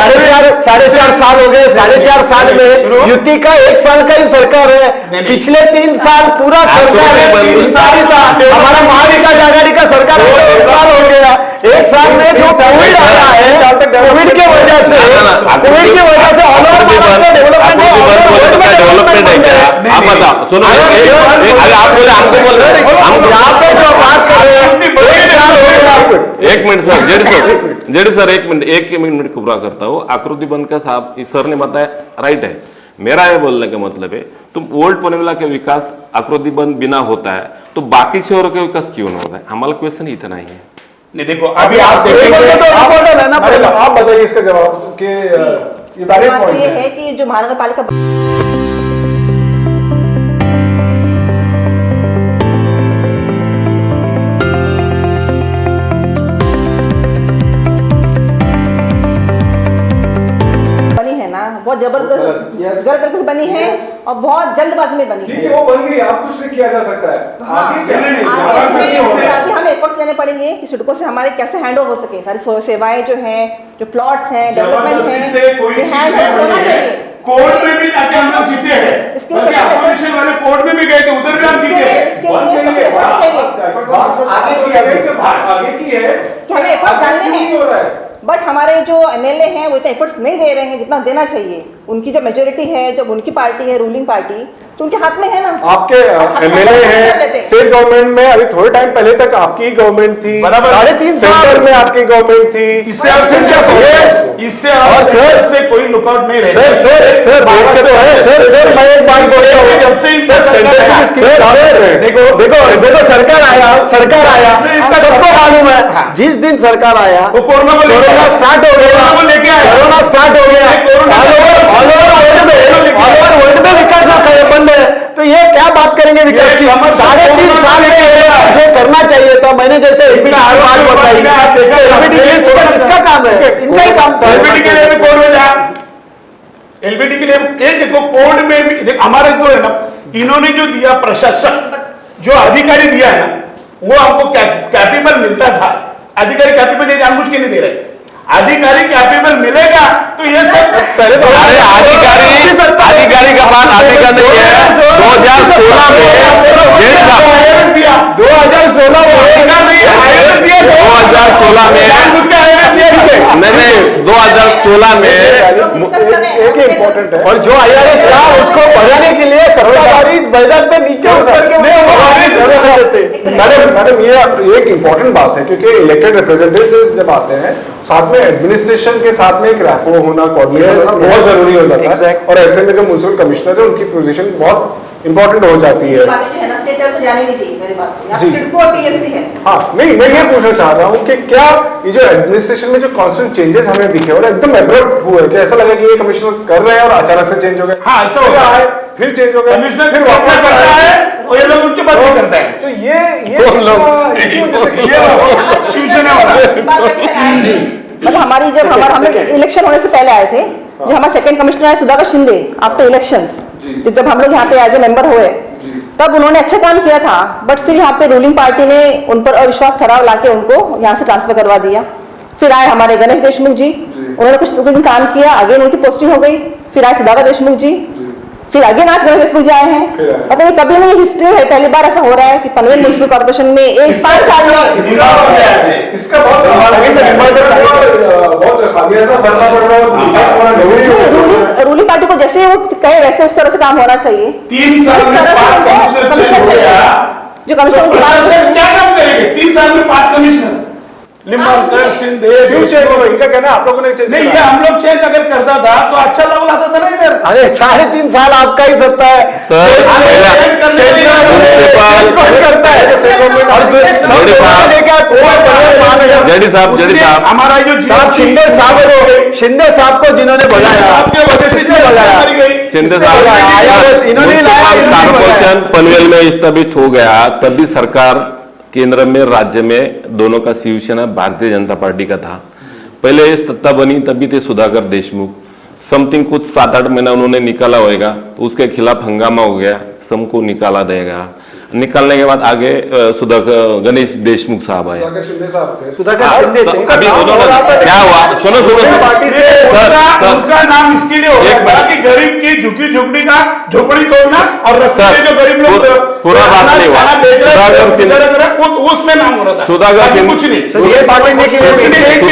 4.5 साल हो गए, 4.5 साल में युति का 1 साल का ही सरकार है। पिछले 3 साल पूरा सरकार है, 3 साल ही था। हमारा महाविकास आघाड़ी का सरकार 1 साल हो गया। 1 साल में जो कोविड आया है, कोविड की वजह से ऑल ओवर महाराष्ट्र डेवलपमेंट है क्या? आप बताओ, सुनो, अरे आप बोले, हमको बोल रहे, हम यहाँ पे जो बात कर रहे हैं 1 साल हो गया। 1 minute sir, JD sir 1 minute, 1 minute पूरा करता हूँ। आकृति बंद का साहब सर ने बताया राइट है। मेरा ये बोलने का मतलब है, तुम ओल्ड पनवेला के विकास आकृति बंद बिना होता है तो बाकी शहरों के विकास क्यों नहीं होता है? हमारा क्वेश्चन इतना ही है। नहीं देखो, अभी आप देखेंगे, आप बताइए इसका जवाब कि ये वैलिड बात पॉइंट ये है। है कि जो महानगर पालिका बनी है ना, बहुत जबरदस्त बनी है और बहुत जल्दबाजी में बनी ठीक है। है, वो बन गई, आप कुछ नहीं किया जा सकता है। हाँ, आगे क्या? अभी हम एफर्ट्स लेने पड़ेंगे कि सिडको से हमारे कैसे हैंड ओवर हो सके। सारी सेवाएं जो हैं, जो प्लॉट्स हैं, डेवलपमेंट जबरदस्ती से कोई चीज हैंड नहीं ओवर होना बनी है। चाहिए। कोर्ट में भी जाके हम लोग जीते हैं, इसके बल्कि लिए अपोजिशन वाले कोर्ट में भी गए थे, उधर भी हम जीते हैं। इसके लिए आगे की है कि हमें एफर्ट्स डालने हैं, बट हमारे जो एमएलए हैं वो इतना एफर्ट्स नहीं दे रहे हैं जितना देना चाहिए। उनकी जब मेजोरिटी है, जब उनकी पार्टी है रूलिंग पार्टी, तो उनके हाथ में है ना। आपके एमएलए हैं, स्टेट गवर्नमेंट में अभी थोड़े टाइम पहले तक आपकी गवर्नमेंट थी, बराबर। 3.5 सेंटर में आपकी गवर्नमेंट थी। इससे आपसे क्या फर्क? इससे और सर से कोई लुकआउट नहीं रहता। सर देखते तो है सर मैं एक बात बोल रहा हूँ, जब से इनका सरकार आया, देखो सरकार आया सबको मालूम है। जिस दिन सरकार आया वो कोरोना स्टार्ट हो गया, कोरोना स्टार्ट हो गया, ऑल ओवर वर्ल्ड में विकास बंद है। तो ये क्या बात करेंगे विकास की? 3.5 साल में जो करना चाहिए था, मैंने जैसे बात बताई, इसका काम है, इनका ही काम था। एलबीडी के लिए भी कोर्ट में जा, एलबीडी के लिए ये देखो कोर्ट में भी देखो, हमारे को है ना इन्होंने जो दिया प्रशासन, जो अधिकारी दिया है ना, वो हमको कैपेबल मिलता था। अधिकारी कैपेबल ये जानबूझ के नहीं दे रहे। अधिकारी कैपेबल मिलेगा तो ये सब अरे अधिकारी का बात अधिकारी नहीं है। 2016 में 2016 नहीं 2016 में एक इम्पोर्टेंट है, और जो IRS था उसको बढ़ाने के लिए सत्ताधारी मैदान पे नीचे उतर के मैडम ये एक इम्पोर्टेंट बात है, क्योंकि इलेक्टेड रिप्रेजेंटेटिव्स जब आते हैं साथ में एडमिनिस्ट्रेशन के साथ में एक रैपो होना, कोऑर्डिनेशन होना बहुत जरूरी हो जाता है। और ऐसे में जो म्युनिसिपल कमिश्नर है उनकी पोजीशन बहुत इंपॉर्टेंट हो जाती है। हाँ, नहीं मैं ये पूछना चाह रहा हूँ कि क्या ये जो एडमिनिस्ट्रेशन में जो कांस्टेंट चेंजेस हमें दिखे और एकदम एब्रप्ट हुए कि ऐसा लगा कि ये कमिश्नर कर रहे हैं और अचानक से चेंज हो गए। हाँ, ऐसा हो रहा है, फिर चेंज हो गए, कमिश्नर फिर वापस करता है और ये लोग उनके बात नहीं करते हैं। तो ये शिवसेना वाला मतलब हमारी जब हम इलेक्शन होने से पहले आए थे, जो हमारे सेकंड कमिश्नर है सुधाकर शिंदे, आफ्टर इलेक्शंस जब हम लोग यहाँ पे एज ए मेंबर हुए, तब उन्होंने अच्छा काम किया था। बट फिर यहाँ पे रूलिंग पार्टी ने उन पर अविश्वास ठहराव लाके उनको यहाँ से ट्रांसफर करवा दिया। फिर आए हमारे गणेश देशमुख जी, उन्होंने कुछ दिन काम किया, आगे उनकी पोस्टिंग हो गई। फिर आए सुधाकर देशमुख जी, फिर आगे नाच गणेश देशमुख जी आए हैं। मतलब ये कभी नहीं हिस्ट्री है, पहली बार ऐसा हो रहा है कि पनवेल म्युनिसिपल कॉर्पोरेशन में एक 5 साल में इसका बहुत खामियाजा भरना पड़ रहा है। रूलिंग पार्टी को जैसे वो कहे वैसे उस तरह से काम होना चाहिए। 3 साल में 5 कमिश्नर चेंज हो गया, जो कमिश्नर क्या काम करेंगे? 3 साल में 5 कमिश्नर, लिम्बालकर, शिंदे, क्यों चेंज हुआ? इनका कहना है आप लोगों ने चेंज नहीं, ये हम लोग चेंज अगर करता था तो अच्छा लोग आता था ना इधर। अरे 3.5 साल आपका ही सत्ता है हमारा जो शिंदे साहब को जिन्होंने बुलाया, आपके वजह से शिंदे साहब इन्होंने कॉर्पोरेशन पनवेल में स्थापित हो गया, तभी सरकार केंद्र में राज्य में दोनों का शिवसेना भारतीय जनता पार्टी का था। पहले सत्ता बनी तभी थे सुधाकर देशमुख, समथिंग कुछ 7-8 महीना उन्होंने निकाला होगा, तो उसके खिलाफ हंगामा हो गया, सबको निकाला देगा। निकालने के बाद आगे सुधाकर गणेश देशमुख साहब आए। सुधाकर शिंदे अभी उन्होंने क्या हुआ, सुनो पार्टी से उनका नाम इसके लिए हो गया कि गरीब की झुकी झुकड़ी का झोपड़ी तोड़ना और रस्ते में जो गरीब लोग पूरा बात नहीं हुआ। सुधाकर शिंदे उसमें नाम हो रहा था, सुधाकर शिंदे कुछ नहीं,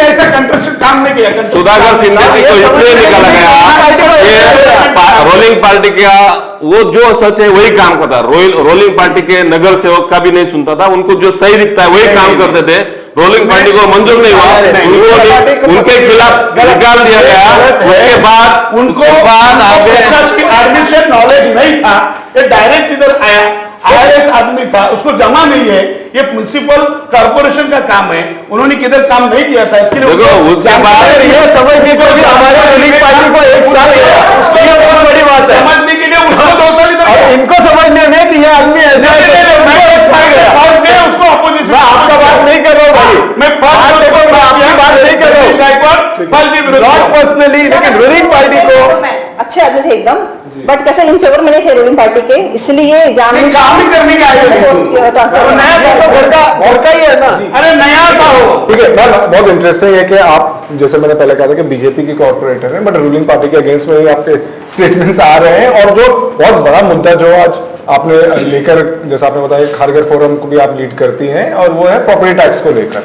ऐसा कंस्ट्रक्शन काम नहीं किया। सुधाकर शिंदे जी को इसलिए निकाला गया, रोलिंग पार्टी का वो जो सच है वही काम करता है। रोलिंग पार्टी के नगर सेवक का भी नहीं सुनता था, उनको जो सही दिखता है वही काम करते थे। रोलिंग पार्टी को मंजूर नहीं हुआ, उनके खिलाफ निकाल दिया गया। उसके बाद उनको आगे एडमिनिस्ट्रेशन नॉलेज नहीं था, ये डायरेक्ट इधर आया, IRS आदमी था, उसको जमा नहीं है। ये म्युनिसिपल कॉर्पोरेशन का काम है, उन्होंने किधर काम नहीं किया था, इसके लिए उसके बाद ये समझने को भी हमारे रूलिंग पार्टी को 1 साल उसको ये बहुत बड़ी बात है। समझने के लिए उसको 2 साल इधर और इनको समझने में कि ये आदमी ऐसा है, उसको अपोजिशन। मैं आपका बात नहीं कर रहा हूँ भाई, मैं आपकी बात नहीं कर रहा हूँ, नॉट पर्सनली, लेकिन रूलिंग पार्टी को अच्छे आदमी थे एकदम, बट कैसे इन फेवर में नहीं थे रूलिंग पार्टी के, इसलिए काम ही करने के आए घर का ही है ना। अरे नया था वो। ठीक है मैम, बहुत इंटरेस्टिंग है कि आप, जैसे मैंने पहले कहा था कि बीजेपी की कॉर्पोरेटर हैं, बट रूलिंग पार्टी के अगेंस्ट में ही आपके स्टेटमेंट्स आ रहे हैं। और जो बहुत बड़ा मुद्दा जो आज आपने लेकर, जैसा आपने बताया खारघर फोरम को भी आप लीड करती हैं, और वो है प्रॉपर्टी टैक्स को लेकर।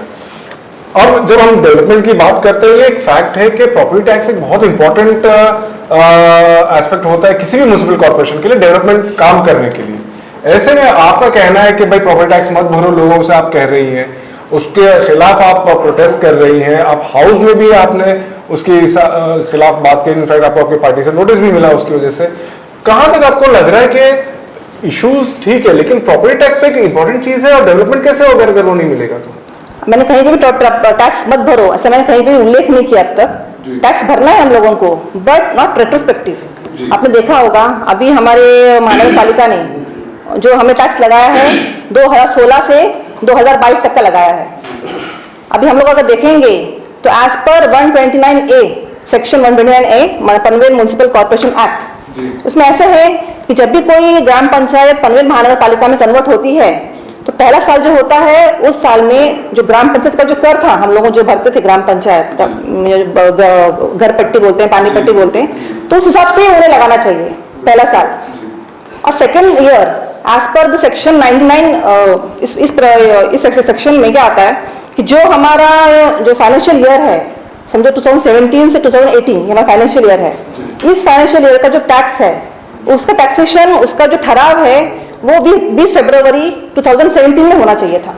अब जब हम डेवलपमेंट की बात करते हैं, ये एक फैक्ट है कि प्रॉपर्टी टैक्स एक बहुत इंपॉर्टेंट एस्पेक्ट होता है किसी भी म्युनिसिपल कॉर्पोरेशन के लिए, डेवलपमेंट काम करने के लिए। ऐसे में आपका कहना है कि भाई प्रॉपर्टी टैक्स मत भरो, लोगों से आप कह रही हैं, उसके खिलाफ आप प्रोटेस्ट कर रही हैं, आप हाउस में भी आपने उसके खिलाफ बात की, इनफैक्ट आपको आपकी पार्टी से नोटिस भी मिला उसकी वजह से। कहां तक आपको लग रहा है कि इश्यूज ठीक है, लेकिन प्रॉपर्टी टैक्स तो एक इंपॉर्टेंट चीज है, और डेवलपमेंट कैसे होगा अगर वो नहीं मिलेगा तो? मैंने कहीं भी टैक्स मत भरो ऐसा मैंने कहीं भी उल्लेख नहीं किया अब तक। टैक्स भरना है हम लोगों को, बट नॉट रेट्रोस्पेक्टिव। आपने देखा होगा अभी हमारे महानगर पालिका ने जो हमें टैक्स लगाया है 2016 से 2022 तक का लगाया है। अभी हम लोग अगर देखेंगे तो as per 129A section 129A Panvel municipal corporation act, उसमें ऐसे है कि जब भी कोई ग्राम पंचायत पनवेल महानगर पालिका में कन्वर्ट होती है तो पहला साल जो होता है उस साल में जो ग्राम पंचायत का जो कर था, हम लोग जो भरते थे ग्राम पंचायत, घर पट्टी बोलते हैं, पानी पट्टी बोलते हैं, तो उस हिसाब से उन्हें लगाना चाहिए पहला साल। और second year as per the section 99 इस सेक्शन में क्या आता है कि जो हमारा जो फाइनेंशियल ईयर है, समझो 2017 से 2018 हमारा फाइनेंशियल ईयर है, इस फाइनेंशियल ईयर का जो टैक्स है उसका टैक्सेशन, उसका जो ठहराव है वो 20 फरवरी 2017 में होना चाहिए था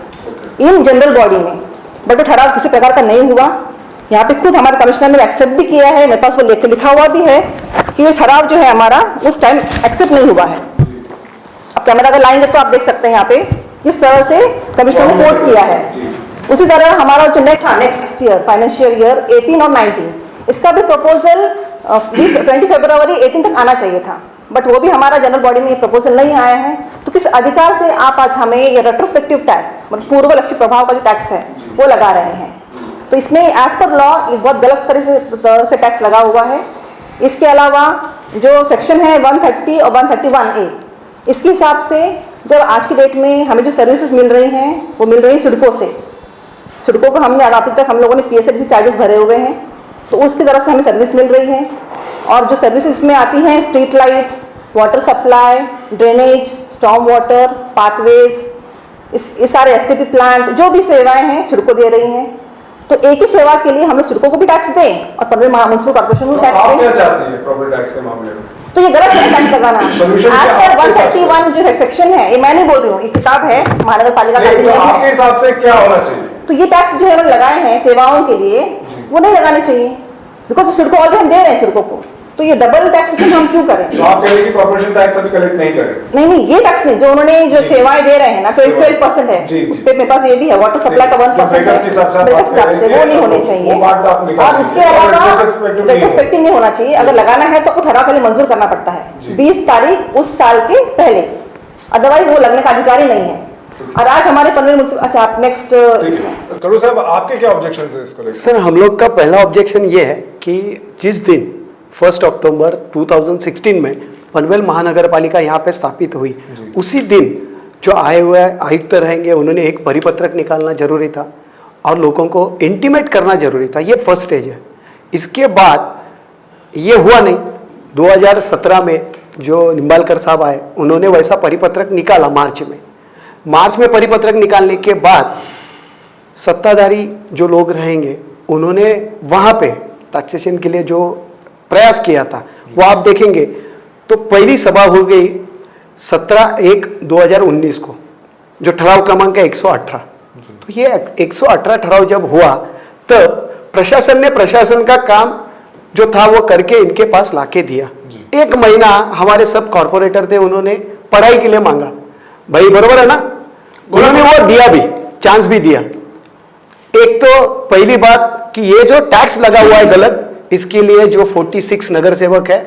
इन जनरल बॉडी में, बट वो ठहराव किसी प्रकार का नहीं हुआ। यहाँ पे खुद हमारे कमिश्नर ने एक्सेप्ट भी किया है, मेरे पास वो लिखा हुआ भी है कि ये ठहराव जो है हमारा उस टाइम एक्सेप्ट नहीं हुआ है। अब कैमरा अगर लाएंगे तो आप देख सकते हैं यहाँ पे किस तरह से कमिश्नर ने कोट किया है। उसी तरह हमारा जो नेक्स्ट ईयर फाइनेंशियल ईयर 18 और 19, इसका भी प्रपोजल 20 फरवरी 18 तक आना चाहिए था, बट वो भी हमारा जनरल बॉडी में ये प्रपोजल नहीं आया है। तो किस अधिकार से आप आज हमें ये रेट्रोस्पेक्टिव टैक्स, मतलब पूर्व लक्ष्य प्रभाव का जो टैक्स है वो लगा रहे हैं? तो इसमें एज पर लॉ ये बहुत गलत तरह से टैक्स लगा हुआ है। इसके अलावा जो सेक्शन है 130 और 131A, इसके हिसाब से जब आज की डेट में हमें जो सर्विसेज मिल रही हैं वो मिल रही है सिडको से। सिडको को हमने अभी तक हम लोगों ने PSLC चार्जेस भरे हुए हैं, तो उसकी तरफ से हमें सर्विस मिल रही है। और जो सर्विसेज इसमें आती हैं, street lights, water supply, drainage, storm water, pathways, इस सारे STP प्लांट, जो भी सेवाएं हैं सिडको दे रही हैं। तो एक ही सेवा के लिए हम लोग सिडको को भी टैक्स दें और पनवेल म्युनिसिपल कॉर्पोरेशन को टैक्स दें। आप क्या चाहती हैं प्रॉपर्टी टैक्स के मामले में? तो ये गलत है टैक्स लगाना। आज 131 जो सेक्शन है, ये मैं नहीं बोल रही हूँ, ये किताब है महानगर पालिका का। आपके हिसाब से क्या होना चाहिए? तो ये टैक्स जो है वो लगाए हैं सेवाओं के लिए, वो नहीं लगाने चाहिए, बिकॉज सिडको ऑलरेडी हम दे रहे हैं सिडको को, तो ये डबल टैक्सेशन हम क्यों करें? तो आप कह रहे हैं कि कॉर्पोरेशन टैक्स अभी कलेक्ट नहीं करें? नहीं, ये टैक्स नहीं, जो उन्होंने जो सेवाएं दे रहे हैं ना 12% है, उस पे मेरे पास ये भी है, वाटर सप्लाई का 1% है, वो नहीं होने चाहिए। और इसके अलावा रेट्रोस्पेक्टिव नहीं होना चाहिए। अगर लगाना है तो ठहराव के लिए मंजूर करना पड़ता है 20 तारीख उस साल के पहले, अदरवाइज वो लगने का अधिकार ही नहीं है। और आज हमारे पनवेल म्युनिसिपल, अच्छा आप नेक्स्ट करू साहब, आपके क्या ऑब्जेक्शन है इसको लेकर? सर, हम लोग का पहला ऑब्जेक्शन ये है कि जिस दिन 1 अक्टूबर 2016 में पनवेल महानगर पालिका यहाँ पे स्थापित हुई, उसी दिन जो आए हुए आयुक्त रहेंगे उन्होंने एक परिपत्रक निकालना जरूरी था और लोगों को इंटीमेट करना जरूरी था। ये फर्स्ट स्टेज है। इसके बाद ये हुआ नहीं। 2017 में जो निम्बालकर साहब आए, उन्होंने वैसा परिपत्रक निकाला मार्च में परिपत्रक निकालने के बाद सत्ताधारी जो लोग रहेंगे उन्होंने वहाँ पे टैक्सेशन के लिए जो प्रयास किया था वो आप देखेंगे तो पहली सभा हो गई 17/1/2019 को, जो ठराव क्रमांक है 118। तो ये 118 ठराव जब हुआ तब प्रशासन का काम जो था वो करके इनके पास लाके दिया। 1 महीना हमारे सब कॉर्पोरेटर थे, उन्होंने पढ़ाई के लिए मांगा, भाई बरोबर है ना, उन्होंने वो दिया भी, चांस भी दिया। एक तो पहली बात कि ये जो टैक्स लगा हुआ है गलत, इसके लिए जो 46 नगर सेवक है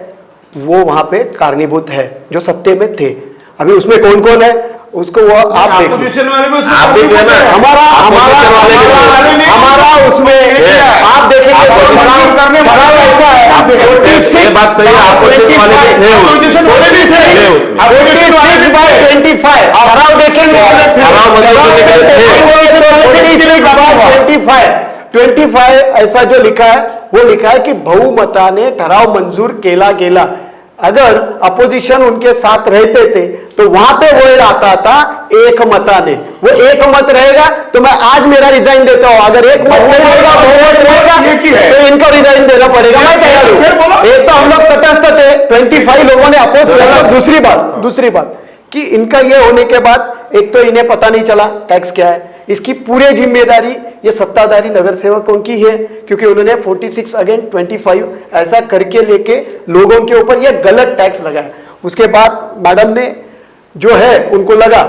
वो वहां पे कारणीभूत है, जो सत्ते में थे। अभी उसमें कौन कौन है उसको वो आप देखिए, हमारा उसमें आप देखेंगे ऐसा है 25 ऐसा जो लिखा है वो लिखा है कि बहुमताने ठराव मंजूर केला गेला। अगर अपोजिशन उनके साथ रहते थे तो वहां पे वर्ड आता था एक मताने, वो एक मत रहेगा तो मैं आज मेरा रिजाइन देता हूं, अगर एक मत नहीं रहेगा बहुमत रहेगा तो इनको रिजाइन देना पड़ेगा। मैं तैयार हूं। एक तो हम लोग तटस्थ थे, 25 लोगों ने अपोज किया। दूसरी बात कि इनका ये होने के बाद एक तो इन्हें पता नहीं चला टैक्स क्या है, इसकी पूरी जिम्मेदारी ये सत्ताधारी नगर सेवकों की है, क्योंकि उन्होंने 46 अगेंस्ट 25 ऐसा करके लेके लोगों के ऊपर ये गलत टैक्स लगाया। उसके बाद मैडम ने जो है उनको लगा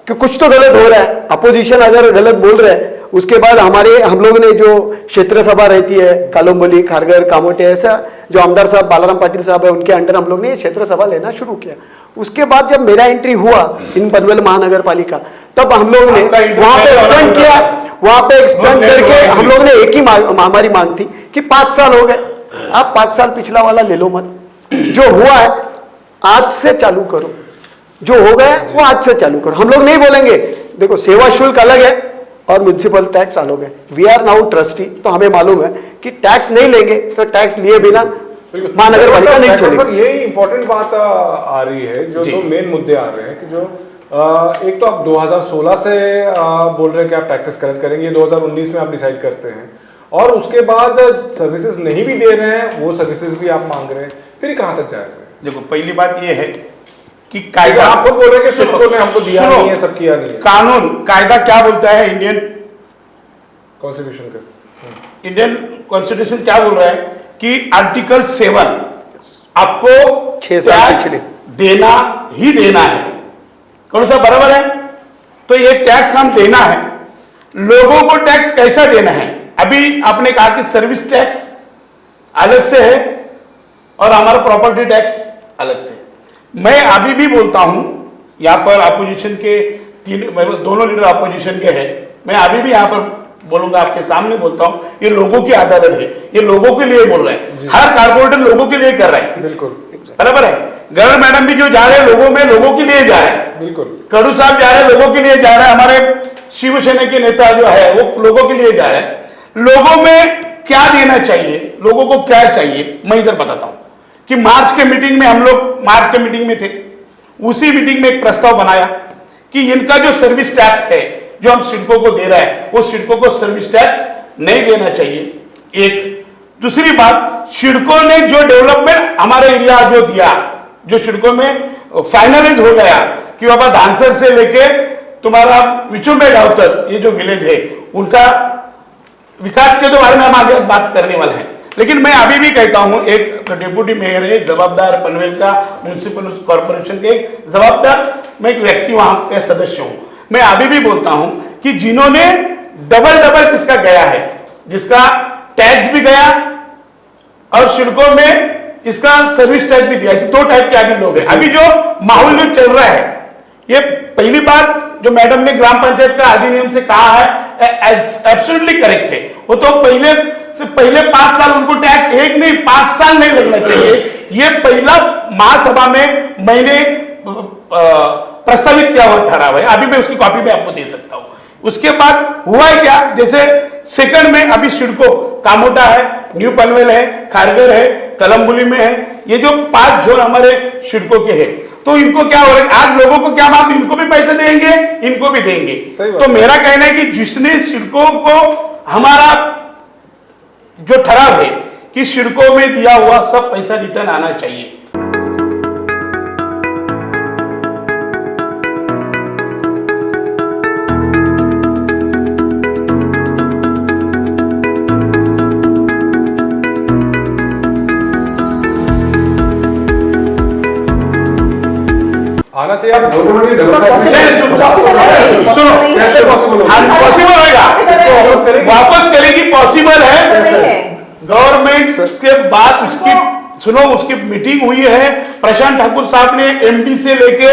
कि कुछ तो गलत हो रहा है, अपोजिशन अगर गलत बोल रहे हैं। उसके बाद हम लोग ने जो क्षेत्र सभा रहती है कालोम्बोली, खारगर, कामोटे, ऐसा जो आमदार साहब बालाराम पाटिल साहब है उनके अंडर हम लोग ने क्षेत्र सभा लेना शुरू किया। उसके बाद जब मेरा एंट्री हुआ इन पनवेल महानगर पालिका, तब हम लोग ने वहां पे स्टंट किया, वहां पे एक स्टंट करके हम लोग ने एक ही हमारी मांग थी कि 5 साल हो गए, आप 5 साल पिछला वाला ले लो मत, जो हुआ है आज से चालू करो, जो हो गया वो आज से चालू करो। हम लोग नहीं बोलेंगे, देखो सेवा शुल्क अलग है और म्युनिसिपल टैक्स अलग है। वी आर नाउ ट्रस्टी, तो हमें मालूम है कि टैक्स नहीं लेंगे तो टैक्स लिए बिना महानगर पालिका नहीं छोड़ेगी। यही इंपॉर्टेंट बात आ रही है, जो दो मेन मुद्दे आ रहे हैं कि जो एक तो आप 2016 से बोल रहे हैं कि आप टैक्सेस कलेक्ट करेंगे, 2019 में आप डिसाइड करते हैं, और उसके बाद सर्विसेज नहीं भी दे रहे हैं, वो सर्विसेज भी आप मांग रहे हैं, फिर कहाँ तक जायज है? देखो पहली बात ये है कि कायदा, आप खुद बोल रहे हैं कि सबको ने हमको दिया नहीं है, सब किया नहीं है। कानून कायदा क्या बोलता है? इंडियन कॉन्स्टिट्यूशन का, इंडियन कॉन्स्टिट्यूशन क्या बोल रहा है कि आर्टिकल 7 आपको 6 साल टैक्स पिछले देना ही देना है। कौन सा बराबर है? तो ये टैक्स हम देना है। लोगों को टैक्स कैसा देना है? अभी आपने कहा कि सर्विस टैक्स अलग से है और हमारा प्रॉपर्टी टैक्स अलग से। मैं अभी भी बोलता हूं, यहां पर अपोजिशन के दोनों लीडर अपोजिशन के हैं, मैं अभी भी यहां पर बोलूंगा, आपके सामने बोलता हूं, ये लोगों की अदालत है, ये लोगों के लिए बोल रहे हैं, हर कारपोरेटर लोगों के लिए कर रहा है। बिल्कुल बराबर है। गवर्नर मैडम भी जो जा रहे हैं लोगों में, लोगों के लिए जा रहे हैं। बिल्कुल। कड़ू साहब जा रहे हैं, लोगों के लिए जा रहे हैं। हमारे शिवसेना के नेता जो है वो लोगों के लिए जा रहे हैं। लोगों में क्या देना चाहिए, लोगों को क्या चाहिए, मैं इधर बताता हूं कि मार्च के मीटिंग में, हम लोग मार्च के मीटिंग में थे, उसी मीटिंग में एक प्रस्ताव बनाया कि इनका जो सर्विस टैक्स है जो हम सिडको को दे रहा है, वो सिडको को सर्विस टैक्स नहीं देना चाहिए। एक दूसरी बात, सिडको ने जो डेवलपमेंट हमारे एरिया जो दिया, जो सिडको में फाइनलाइज हो गया कि बाबा धानसर से लेके तुम्हारा विचुम्बे गांव तक ये जो विलेज है, उनका विकास के तो बारे में हम आगे बात करने वाले हैं। लेकिन मैं अभी भी कहता हूं, एक डिप्टी मेयर है जवाबदार पनवेल का, म्युनिसिपल कॉर्पोरेशन के एक जवाबदार, मैं एक व्यक्ति वहां के सदस्य हूं। मैं अभी भी बोलता हूं कि जिन्होंने डबल किसका गया है, जिसका टैक्स भी गया और सिडको में इसका सर्विस टैक्स भी दिया, ऐसे दो टाइप के अभी लोग हैं। अभी जो माहौल जो चल रहा है, ये पहली बात जो मैडम ने ग्राम पंचायत का अधिनियम से कहा है एब्सोल्युटली करेक्ट है। वो तो पहले 5 साल उनको टैक्स, एक नहीं 5 साल नहीं लगना चाहिए। ये पहला महासभा में मैंने प्रस्तावित किया हुआ ठहराव है, अभी मैं उसकी कॉपी में आपको दे सकता हूं। उसके बाद हुआ है क्या, जैसे सेकंड में अभी सिडको कामोटा है, न्यू पनवेल है, खारगर है, कलमबुली में है, ये जो 5 जोन हमारे सिडको के हैं, तो इनको क्या हो रहा है, आज लोगों को क्या मालूम, इनको भी पैसे देंगे, इनको भी देंगे। तो मेरा कहना है कि जिसने सिडको को, हमारा जो ठराव है कि सिडको में दिया हुआ सब पैसा रिटर्न आना चाहिए। आना चाहिए। आप सुनो, कैसे पॉसिबल होगा, वापस करेगी, पॉसिबल है। गवर्नमेंट के बाद उसकी सुनो, उसकी मीटिंग हुई है, प्रशांत ठाकुर साहब ने एमडी से लेके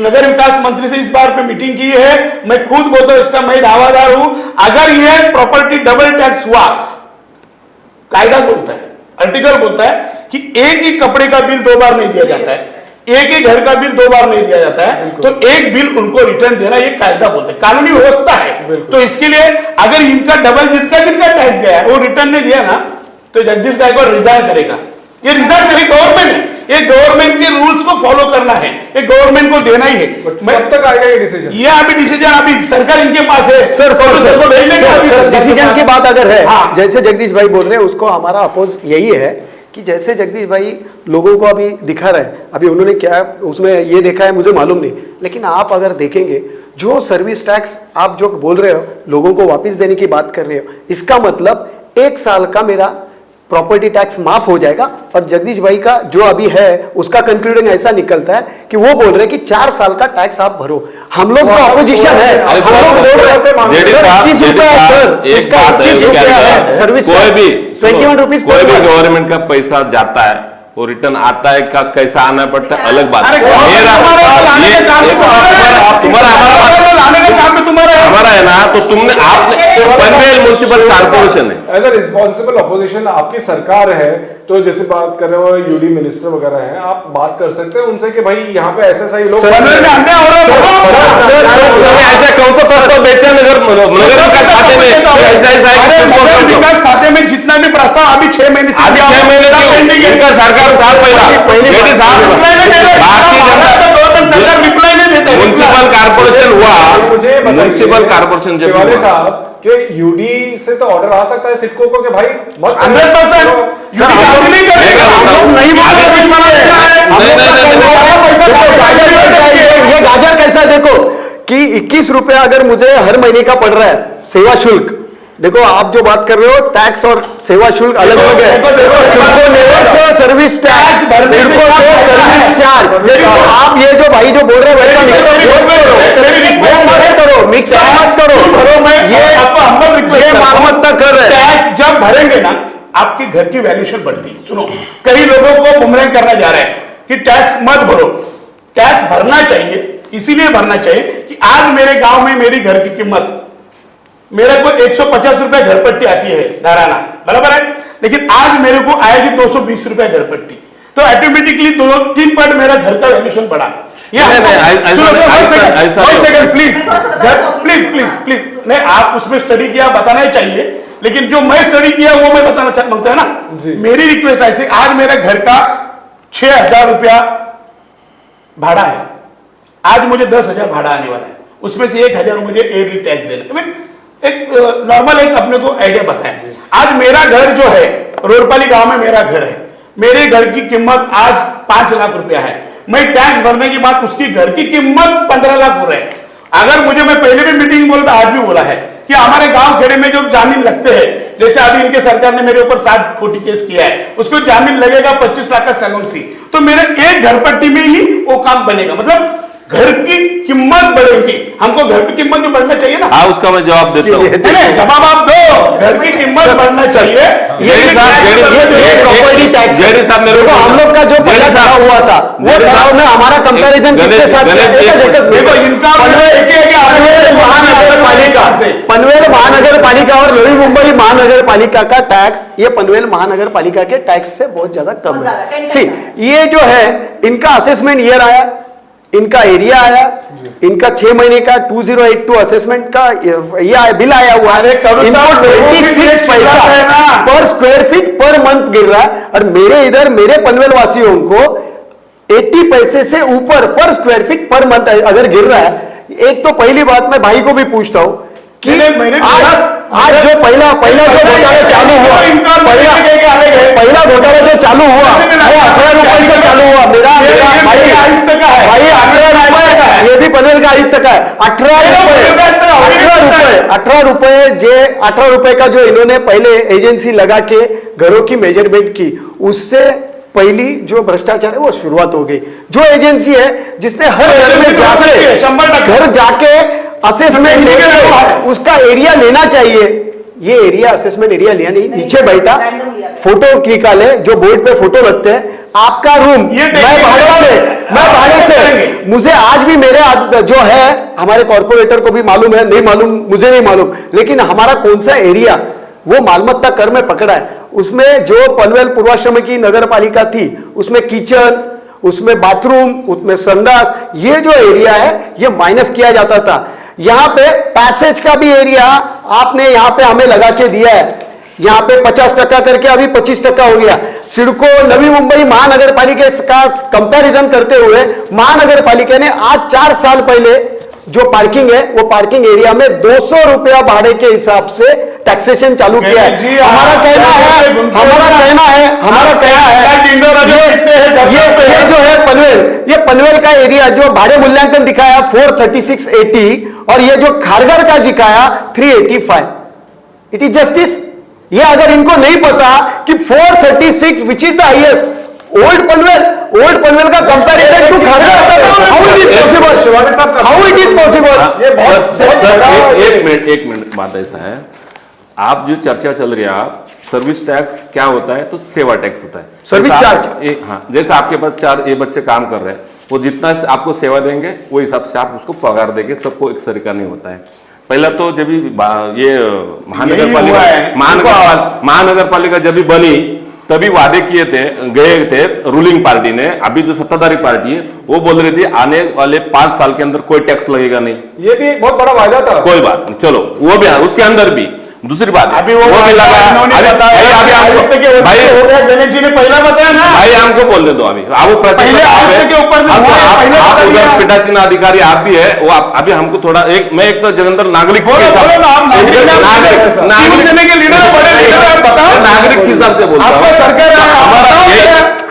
नगर विकास मंत्री से इस बार पे मीटिंग की है। मैं खुद बोलता हूं, इसका मैं दावादार हूं। अगर यह प्रॉपर्टी डबल टैक्स हुआ, कायदा बोलता है, आर्टिकल बोलता है कि एक ही कपड़े का बिल 2 बार नहीं दिया जाता है, एक ही घर का बिल 2 बार नहीं दिया जाता है, तो एक बिल उनको रिटर्न देना ये कायदा बोलते हैं, कानूनी व्यवस्था है। तो इसके लिए अगर इनका डबल जिनका टैक्स गया है वो रिटर्न नहीं दिया ना, तो जगदीश गायकवाड़ रिजाइन करेगा। ये रिजाइन करेगी गवर्नमेंट है, ये गवर्नमेंट के रूल्स को फॉलो करना है, ये गवर्नमेंट को देना ही है। कब तक आएगा ये डिसीजन? ये अभी डिसीजन अभी सरकार इनके पास है। सर डिसीजन की बात अगर है, हाँ। जैसे जगदीश भाई बोल रहे हैं, उसको हमारा अपोज यही है कि जैसे जगदीश भाई लोगों को अभी दिखा रहे हैं, अभी उन्होंने क्या उसमें ये देखा है मुझे मालूम नहीं, लेकिन आप अगर देखेंगे जो सर्विस टैक्स आप जो बोल रहे हो, लोगों को वापस देने की बात कर रहे हो, इसका मतलब 1 साल का मेरा प्रॉपर्टी टैक्स माफ हो जाएगा। और जगदीश भाई का जो अभी है उसका कंक्लूजन ऐसा निकलता है कि वो बोल रहे हैं कि 4 साल का टैक्स आप भरो। हम लोग तो अपोजिशन है, हम लोग बोल रहे हैं सर 21 रुपया है सर, इसका 21 रुपया है सर्विस, कोई भी 21 रुपीज, कोई भी गवर्नमेंट का पैसा जाता है वो रिटर्न आता है, का कैसा आना पड़ता है अलग बात है। हमारा है ना, तो तुमने आपने पनवेल म्युनिसिपल म्युनिसिपल कॉर्पोरेशन है। एज अ रिस्पॉन्सिबल अपोजिशन आपकी सरकार है, तो जैसे बात कर रहे हो यूडी मिनिस्टर वगैरह हैं, आप बात कर सकते हैं उनसे कि भाई यहाँ पे एसएसआई लोग ऐसा कौन सा प्रस्ताव बेचा नगर खाते में, विकास खाते में जितना भी प्रस्ताव अभी 6 महीने से सरकार साल सरकार रिप्लाई नहीं देते। म्युनिसिपल कॉर्पोरेशन हुआ, म्युनिसिपल कॉर्पोरेशन जब शिवाले हुआ, साहब कि यूडी से तो ऑर्डर आ सकता है सिडको को कि भाई मत 100% ये गाजर कैसा देखो कि 21 रुपया अगर मुझे हर महीने का पड़ रहा है सेवा शुल्क, देखो आप जो बात कर रहे हो टैक्स और सेवा शुल्क अलग हो गए, सर्विस टैक्स, सर्विस चार्ज, आप ये जो भाई जो बोल रहे हो वैसा मिक्सअप मत करो, ये मालमत्ता कर रहे हैं। टैक्स जब भरेंगे ना आपके घर की वैल्यूएशन बढ़ती है। सुनो, कई लोगों को गुमराह करना जा रहा है कि टैक्स मत भरो, टैक्स भरना चाहिए। इसीलिए भरना चाहिए कि आज मेरे गांव में मेरी घर की कीमत, मेरे को 150 रुपए घर पट्टी आती है धाराना, बराबर है, लेकिन आज मेरे को आएगी 220 रुपए घर पट्टी, तो ऑटोमेटिकली 2-3 पॉइंट मेरा घर का वैल्यूएशन बढ़ा। प्लीज नहीं, आप उसमें स्टडी किया बताना ही चाहिए, लेकिन जो मैं स्टडी किया वो मैं बताना मांगता है ना। मेरी रिक्वेस्ट ऐसे, आज मेरे घर का 6,000 रुपया भाड़ा है, आज मुझे 10,000 भाड़ा आने वाला है, उसमें से 1,000 मुझे एयरली टैक्स देना। एक नॉर्मल एक अपने को आइडिया बताएं। आज मेरा घर जो है रोडपाली गांव में मेरा घर है, मेरे घर की कीमत आज 5 लाख रुपया है, मैं टैक्स भरने के बाद उसकी घर की कीमत 15 लाख हो रहा है। अगर मुझे, मैं पहले भी मीटिंग बोला था, आज भी बोला है कि हमारे गांव खेड़े में जो जामीन लगते हैं, जैसे अभी इनके सरकार ने मेरे ऊपर 7 कोटी केस किया है, उसको जामीन लगेगा 25 लाख का सैलूसी, तो मेरे एक घर पट्टी में ही वो काम बनेगा, मतलब घर की कीमत बढ़ेगी। हमको घर की कीमत भी बढ़ना चाहिए ना। हाँ, उसका मैं जवाब देता हूँ। जवाब आप दो, घर की कीमत बढ़ना चाहिए। प्रॉपर्टी टैक्स हम लोग का जो पहला करार हुआ था, वो करार में हमारा कंपैरिजन किसके साथ? देखो, इनका पनवेल महानगर पालिका और नवी मुंबई महानगर पालिका का टैक्स, ये पनवेल महानगर पालिका के टैक्स से बहुत ज्यादा कम है। सी, ये जो है इनका असेसमेंट ईयर आया, इनका एरिया आया, इनका 6 महीने का 2082 असेसमेंट का ये आया, बिल आया हुआ है, 26 पैसा पर स्क्वायर फीट पर मंथ गिर रहा है, और मेरे इधर मेरे पनवेल वासियों को 80 पैसे से ऊपर पर स्क्वायर फीट पर मंथ अगर गिर रहा है। एक तो पहली बात मैं भाई को भी पूछता हूं कि आज जो पहला जो घोटाला चालू हुआ, पहला घोटाला जो चालू हुआ वो 18 रुपए से चालू हुआ। मेरा भाई 18 रुपए, ये भी पनवेल का आयुक्त का है। 18 रुपए का जो इन्होंने पहले एजेंसी लगा के घरों की मेजरमेंट की, उससे पहली जो भ्रष्टाचार है वो शुरुआत हो गई। जो एजेंसी है जिसने हर घर में जाके घर जाके असेसमेंट लेके उसका एरिया लेना चाहिए, ये एरिया असेसमेंट एरिया लिया नहीं, नीचे बैठा फोटो निकाले, जो बोर्ड पे फोटो लगते हैं, आपका रूम, मैं भाड़े से मुझे आज भी मेरे जो है हमारे कॉर्पोरेटर को भी मालूम है, नहीं मालूम मुझे नहीं मालूम, लेकिन हमारा कौन सा एरिया वो मालमत्ता कर में पकड़ा है, उसमें जो पनवेल पूर्वाश्रम की नगर पालिका थी, उसमें किचन, उसमें बाथरूम, उसमें संडास, ये जो एरिया है ये माइनस किया जाता था। यहां पे पैसेज का भी एरिया आपने यहां पे हमें लगा के दिया है, यहां पे 50% करके अभी 25% हो गया। सिडको नवी मुंबई महानगर पालिका का कंपैरिजन करते हुए महानगर पालिका ने आज 4 साल पहले जो पार्किंग है वो पार्किंग एरिया में 200 रुपया भाड़े के हिसाब से टैक्सेशन चालू किया है। हमारा कहना है ये जो है पनवेल, ये पनवेल का एरिया जो भाड़े मूल्यांकन दिखाया 43680 और ये जो खारघर का दिखाया 385, इट इज जस्टिस। ये अगर इनको नहीं पता कि 436 which is the highest, old Panvel का comparison to Kharghar, how it is possible? एक मिनट बात ऐसा है, आप जो चर्चा चल रही है, आप सर्विस टैक्स क्या होता है, तो सेवा टैक्स होता है, सर्विस चार्ज। हाँ, जैसे आपके पास 4 ये बच्चे काम कर रहे हैं, वो जितना आपको सेवा देंगे वो हिसाब से आप उसको पगार देंगे, सबको एक तरीका नहीं होता है। पहला तो जब भी ये हुआ महानगर पालिका जब भी बनी तभी वादे किए थे, गए थे रूलिंग पार्टी ने। अभी जो सत्ताधारी पार्टी है वो बोल रही थी आने वाले 5 साल के अंदर कोई टैक्स लगेगा नहीं। ये भी एक बहुत बड़ा वायदा था। कोई बात नहीं, चलो वो भी उसके अंदर भी दूसरी बात अभी वो भी लगा। भाई गणेश जी ने पहला बताया ना, भाई हमको बोलने दो अभी। आप पीठासीन अधिकारी आप भी है, वो अभी हमको थोड़ा मैं एक तो जलंधर नागरिक शिवसेना के लीडर, बड़े लीडर, बताओ नागरिक के हिसाब से बोलता हूँ। सरकार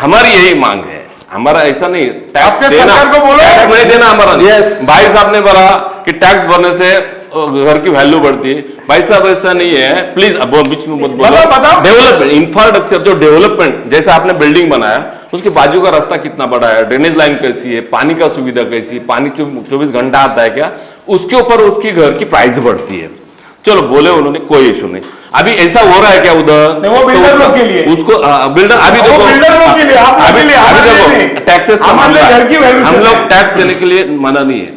हमारी यही मांग है, हमारा ऐसा नहीं टैक्स सरकार को बोलो टैक्स नहीं देना हमारा। भाई साहब ने बोला कि टैक्स भरने से घर की वैल्यू बढ़ती है। भाई साहब ऐसा नहीं है, प्लीज अब बीच में बोलो। डेवलपमेंट इंफ्रास्ट्रक्चर जो डेवलपमेंट, जैसे आपने बिल्डिंग बनाया उसके बाजू का रास्ता कितना बड़ा है, ड्रेनेज लाइन कैसी है, पानी का सुविधा कैसी है, पानी 24 घंटा आता है क्या, उसके ऊपर उसकी घर की प्राइस बढ़ती है। चलो बोले उन्होंने, कोई इशू नहीं। अभी ऐसा हो रहा है क्या उधर? वो बिल्डर लोग के लिए, उसको बिल्डर अभी देखो, बिल्डर लोग के लिए, अभी देखो टैक्सेस हम लोग टैक्स देने के लिए मना नहीं है।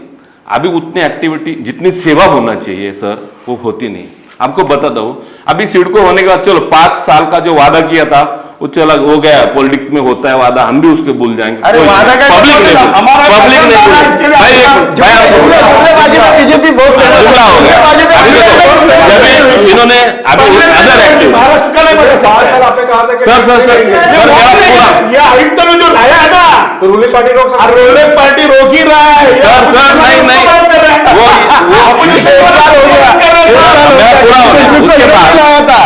अभी उतनी एक्टिविटी जितनी सेवा होना चाहिए सर वो होती नहीं। आपको बताता हूं, अभी सिडको होने के बाद चलो 5 साल का जो वादा किया था वो चला हो गया, पॉलिटिक्स में होता है वादा, हम भी उसके भूल जाएंगे। अरे वादा का पब्लिक नहीं बीजेपी बहुत हो गया। इन्होंने अभी अदर एक्टिव महाराष्ट्र का नहीं बड़ा 7 साल आपने कहा था कि ये आयुक्त ने जो लाया है ना, तो रूलिंग पार्टी रोक सकती है। रूलिंग पार्टी रोक ही रहा है।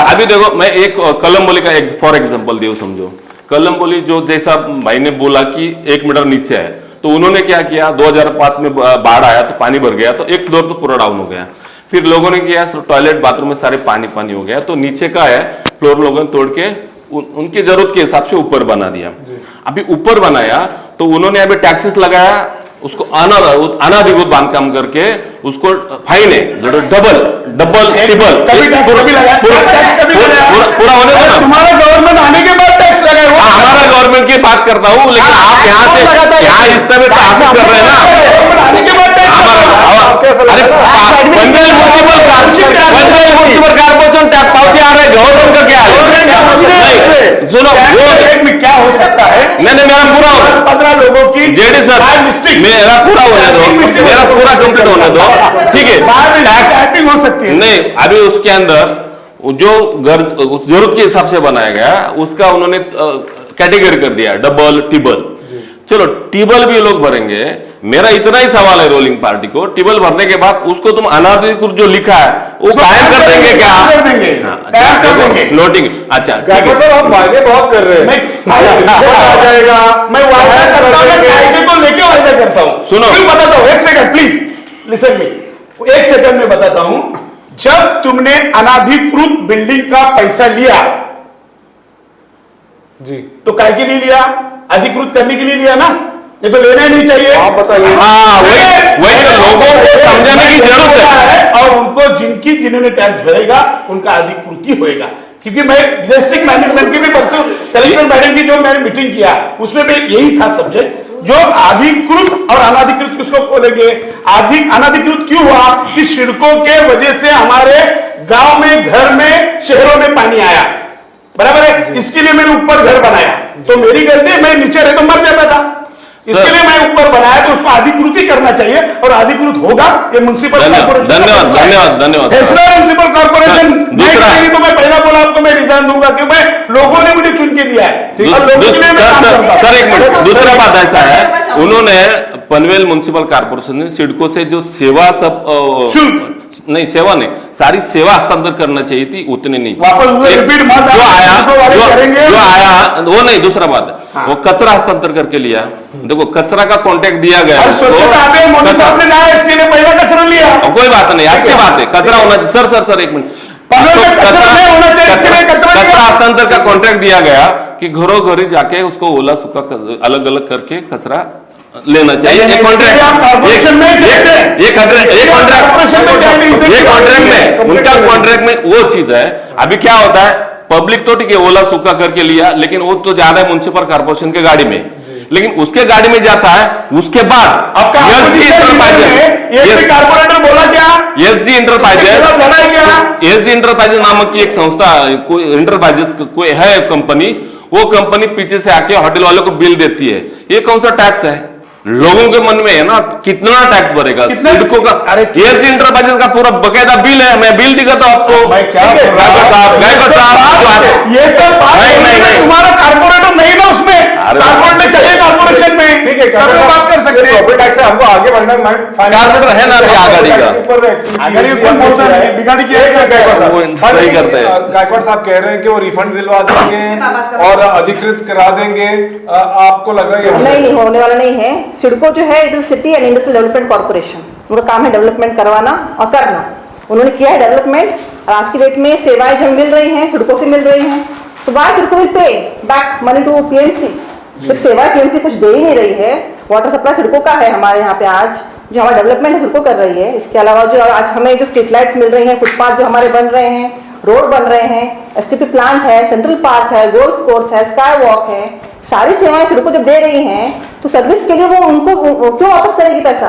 अभी देखो मैं एक कलमबोली का फॉर एग्जांपल दियो समझो। कलमबोली जो जैसा भाई ने बोला कि 1 मीटर नीचे है, तो उन्होंने क्या किया, 2005 में बाढ़ आया तो पानी भर गया, तो एक फ्लोर तो पूरा डाउन हो गया। फिर लोगों ने किया टॉयलेट बाथरूम में सारे पानी पानी हो गया, तो नीचे का है फ्लोर लोगों ने तोड़ के उनकी जरूरत के हिसाब से ऊपर बना दिया। अभी ऊपर बनाया तो उन्होंने अभी टैक्सेस लगाया, उसको अनाधिकृत बांधकाम करके उसको फाइन है डबल ट्रिपल पूरा होने दो। तुम्हारा गवर्नमेंट आने के बाद टैक्स लगाए। हमारा गवर्नमेंट की बात करता हूँ, लेकिन आप यहाँ इस तरह तो कर रहे हैं ना। आने के बाद म्युनिसिपल कॉर्पोरेशन टैक्स पावती आ रहा है, गवर्नमेंट का क्या है? सुनो क्या हो सकता है, मैंने मेरा पूरा 15 लोगों की जेडी सर मेरा पूरा होने दो, मेरा पूरा कंप्लीट होने दो, ठीक है। टैक्स हो सकती है नहीं, अभी उसके अंदर जो जरूरत के हिसाब से बनाया गया उसका उन्होंने कैटेगरी कर दिया, डबल टिबल। चलो टिबल भी लोग भरेंगे। मेरा इतना ही सवाल है रोलिंग पार्टी को, टिबल भरने के बाद उसको तुम अनाधिकृत जो लिखा है वो कायम कर देंगे क्या? कर देंगे, कायम कर देंगे। फ्लोटिंग, अच्छा हम वायदे बहुत कर रहे हैं। जाएगा, मैं वायदा करता हूँ, कायदे को लेके वायदा करता हूँ। सुनो फिर बताता हूँ, 1 second please listen me, 1 second में बताता हूं। जब तुमने अनाधिकृत बिल्डिंग का पैसा लिया जी, तो काय के लिए लिया? अधिकृत करने के लिए लिया ना, ये तो लेना ही नहीं चाहिए। आप बताइए। हाँ, वही तो लोगों को समझाने की जरूरत है। और उनको जिन्होंने टैक्स भरेगा उनका अधिकृति होएगा। क्योंकि मैं डिस्ट्रिक्ट मैनेजमेंट की भी परसों कलेक्टर मैडम की जो मैंने मीटिंग किया उसमें भी यही था सब्जेक्ट, जो अधिकृत और अनाधिकृत किसको बोलेंगे? अनाधिकृत क्यों हुआ कि सिडको के वजह से हमारे गांव में, घर में, शहरों में पानी आया, बराबर है। इसके लिए मैंने ऊपर घर बनाया, तो मेरी गलती, मैं नीचे रहे तो मर जाता था, इसके लिए मैं ऊपर बनाया, तो उसको अधिकृति करना चाहिए और अधिकृत होगा। ये म्युनिसिपल कॉर्पोरेशन, धन्यवाद फैसला म्युनिसिपल कॉर्पोरेशन नहीं करेगी तो मैं पहला बोला आपको, मैं रिजाइन दूंगा कि मैं लोगों ने मुझे चुन के दिया है और लोगों के लिए मैं काम करता हूं। सर एक मिनट, दूसरा बात ऐसा है, उन्होंने पनवेल म्युनिसिपल कॉर्पोरेशन ने सिडको से जो सेवा सब शुल्क नहीं, सेवा नहीं, सारी सेवा हस्तांतर करना चाहिए थी, उतने नहीं। वापस रिपीट मत, जो आया वो नहीं, दूसरा बात है हाँ। वो कचरा हस्तांतर करके लिया। देखो कचरा का कॉन्ट्रैक्ट दिया गया, स्वच्छता अभियान मोदी साहब ने लाया, इसके लिए पहला कचरा लिया। कोई बात नहीं, अच्छी बात है, कचरा होना चाहिए। सर एक मिनट, कचरा नहीं होना चाहिए, इसके लिए कचरा हस्तांतर का कॉन्ट्रैक्ट दिया गया कि घरों घरी जाके उसको ओला सूखा अलग अलग करके कचरा लेना चाहिए। ये कॉन्ट्रैक्ट में उनका कॉन्ट्रैक्ट में वो चीज है। अभी क्या होता है, पब्लिक तो ठीक है ओला सूखा करके लिया, लेकिन वो तो ज्यादा है म्युनिसिपल कॉर्पोरेशन के गाड़ी में, लेकिन उसके गाड़ी में जाता है, उसके बाद आपका एसजी कारपोरेटर बोला क्या? एसजी इंटरप्राइजेस नामक की एक संस्था, कोई इंटरप्राइजेस कोई है कंपनी, वो कंपनी पीछे से आके होटल वालों को बिल देती है। ये कौन सा टैक्स है? लोगों के मन में है ना, कितना टैक्स भरेगा सिडको का? अरे एसजी इंटरप्राइजेस का पूरा बकायदा बिल है, मैं बिल दिखाता हूं आपको। मैं क्या ये सब बात नहीं, तुम्हारा कारपोरेटर नहीं ना उसमें, कारपोरेटर चाहिए कारपोरेशन में, ठीक है, बात कर सकते हैं। प्रॉपर्टी टैक्स से हमको आगे बढ़ना है। कारपोरेटर है ना अभी आगाड़ी का, आगाड़ी कौन बोलता है? बिगाड़ी की सही करते हैं। गायकवाड़ साहब कह रहे हैं कि वो रिफंड दिलवा देंगे और अधिकृत करा देंगे। आपको लग रहा है नहीं, होने वाला नहीं है। सिडको जो है, it is city and industrial development corporation, उनका काम है डेवलपमेंट करवाना और करना। उन्होंने किया है डेवलपमेंट, और आज की डेट में सेवाएं जो मिल रही हैं सिडको से मिल रही हैं, तो why CIDCO will pay back money to PMC? फिर सेवाएं पीएमसी कुछ दे ही नहीं रही है। वाटर सप्लाई सिडको का है हमारे यहाँ पे, आज जो हमारा डेवलपमेंट है सिडको कर रही है। इसके अलावा जो आज हमें जो स्ट्रीट लाइट्स मिल रही हैं, फुटपाथ जो हमारे बन रहे हैं, रोड बन रहे हैं, एसटीपी प्लांट है, सेंट्रल पार्क है, गोल्फ कोर्स है, स्काई वॉक है, सारी सेवाएं सिडको जब दे रही हैं तो सर्विस के लिए वो उनको क्यों वापस करेगी पैसा?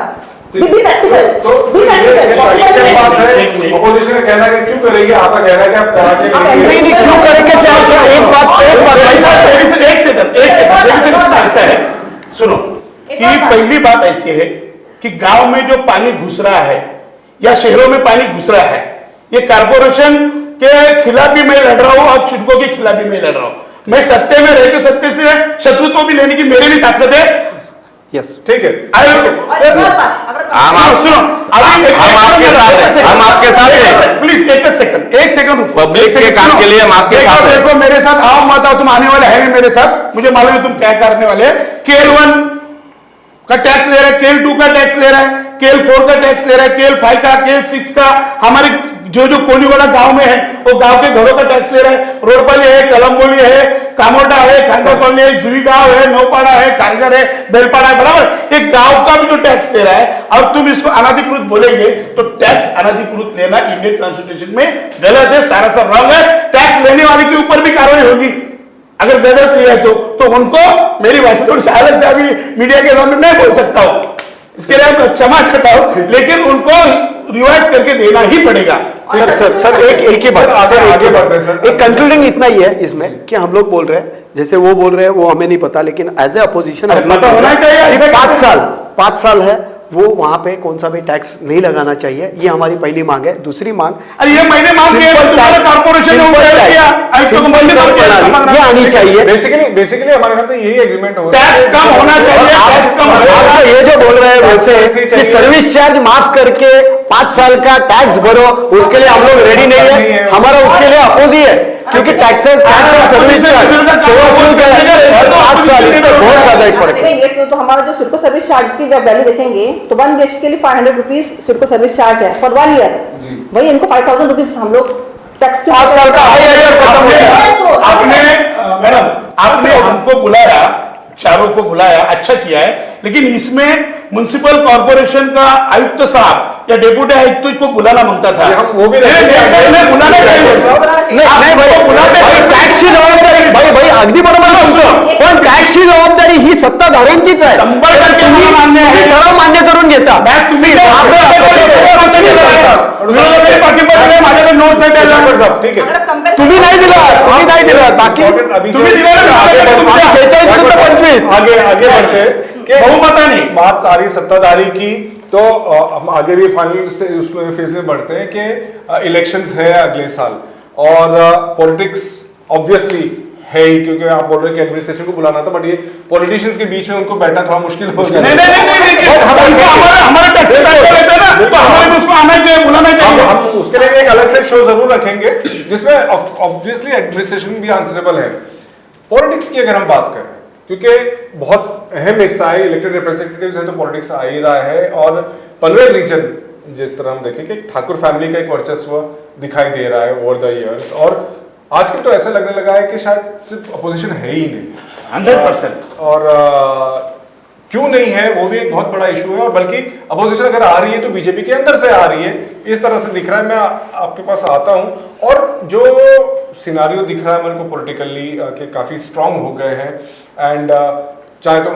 अपोजिशन का कहना है कि क्यों करेगी, आपका कहना है कि आप करा के क्यों करेंगे? एक सेकंड ऐसा है, सुनो कि पहली बात ऐसी है कि गांव में जो पानी घुस रहा है या शहरों में पानी घुस रहा है, ये कारपोरेशन के खिलाफ भी मैं लड़ रहा हूं और सिडको के खिलाफ भी मैं लड़ रहा हूं। मैं सत्य में रहकर सत्य से शत्रुत्व भी लेने की मेरी भी ताकत है। यस, ठीक है। हम आपके साथ हैं। प्लीज एक सेकंड पब्लिक के काम के लिए हम आपके साथ हैं। देखो मेरे साथ आओ मत आओ, तुम आने वाले है नहीं मेरे साथ, मुझे मालूम है तुम क्या करने वाले। KL1 का टैक्स ले रहा है, KL2 का टैक्स ले रहा है, KL4 का टैक्स ले रहा है, KL5 का, KL6 का, हमारे जो कोनीवाड़ा गांव में है वो गांव के घरों का टैक्स ले रहा है। रोडपली है, कलम्बोली है, कामोटा है, खानका कॉलोनी है, जुई गांव है, नौपाड़ा है, कारगर है, बेलपाड़ा है, बराबर। एक गांव का भी जो टैक्स ले रहा है और तुम इसको अनाधिकृत बोलेंगे तो टैक्स अनाधिकृत लेना इंडियन कॉन्स्टिट्यूशन में गलत है, सारा सब रॉन्ग है। टैक्स लेने वाले के ऊपर भी कार्रवाई होगी अगर गलत लिया है तो उनको, मेरी भाषा थोड़ी सी अलग है, अभी मीडिया के सामने नहीं बोल सकता हूं, इसके लिए मैं क्षमा चाहता हूं, लेकिन उनको रिवाइज करके देना ही पड़ेगा। सर एक ही बात, एक कंक्लूडिंग इतना ही है इसमें कि हम लोग बोल रहे हैं, जैसे वो बोल रहे हैं वो हमें नहीं पता, लेकिन एज ए अपोजिशन पता होना चाहिए। 5 साल है वो वहां पे कौन सा भी टैक्स नहीं लगाना चाहिए, ये हमारी पहली मांग है। दूसरी मांग, अरे ये मैंने मांग किया, तुम्हारा कॉर्पोरेशन ने किया, ये आनी चाहिए। बेसिकली हमारे ख्याल से यही एग्रीमेंट हो रहा है, टैक्स कम होना चाहिए, टैक्स कम होना चाहिए। ये जो बोल रहे हैं वैसे कि सर्विस चार्ज माफ करके 5 साल का टैक्स भरो, उसके लिए हम लोग रेडी नहीं है। हमारा उसके लिए अपोज ही है, क्योंकि टैक्स सर्विस चार्ज 5 साल बहुत ज्यादा एक पड़ेगा। तो हमारा जो सिडको सर्विस चार्ज की जब वैल्यू देखेंगे तो 1 BHK के लिए 500 रुपीज सिडको सर्विस चार्ज है फॉर 1 ईयर। वही इनको 5000 रुपीज हम लोग टैक्स 5 साल का आपने मैडम आपने हमको बुलाया, चारों को बुलाया, अच्छा किया है, लेकिन इसमें म्युनिसिपल कॉर्पोरेशन का आयुक्त साहब या डेप्यूटी आयुक्त को बुलाना मांगता था। वो भी बुलाना चाहिए, नाही भाई, टॅक्सची जबाबदारी भाई अगदी बरोबर म्हणतो, पण टॅक्सची जबाबदारी ही सत्ताधाऱ्यांचीच आहे। 100% मला मान्य आहे, ठराव मान्य करून घेता। माझ्याकडे नोट्स आहे त्याचा, ठीक है, तुम्ही नाही दिला, बाकी तुम्ही दिला ना, 46-25 आगे बढ़ते बहुमताने बात सारी सत्ताधारी की, तो हम आगे भी फाइनल फेज में बढ़ते हैं कि इलेक्शंस है अगले साल और पॉलिटिक्स ऑब्वियसली है ही, क्योंकि आप बोल रहे हैं कि एडमिनिस्ट्रेशन को बुलाना था, बट ये पॉलिटिशियंस के बीच में उनको बैठना थोड़ा मुश्किल हो जाता है। नहीं, हमारा टैक्स लेते हैं ना, तो हमारे में उसको आना चाहिए, बुलाना चाहिए। हम उसके लिए एक अलग से शो जरूर रखेंगे जिसमें ऑब्वियसली एडमिनिस्ट्रेशन भी आंसरेबल है। पॉलिटिक्स की अगर हम बात करें, क्योंकि बहुत अहम हिस्सा है, इलेक्टेड रिप्रेजेंटेटिव्स है तो पॉलिटिक्स आ ही रहा है, और पनवेल रीजन जिस तरह हम देखें कि ठाकुर फैमिली का एक वर्चस्व दिखाई दे रहा है ओवर द इयर्स, और आजकल तो ऐसा लगने लगा है कि शायद सिर्फ अपोजिशन है ही नहीं, 100%। और क्यों नहीं है वो भी एक बहुत बड़ा इशू है, और बल्कि अपोजिशन अगर आ रही है तो बीजेपी के अंदर से आ रही है, इस तरह से दिख रहा है। मैं आपके पास आता हूं, और जो सिनारियो दिख रहा है मेरे को पॉलिटिकली कि काफी स्ट्रांग हो गए हैं, एंड चाहे तो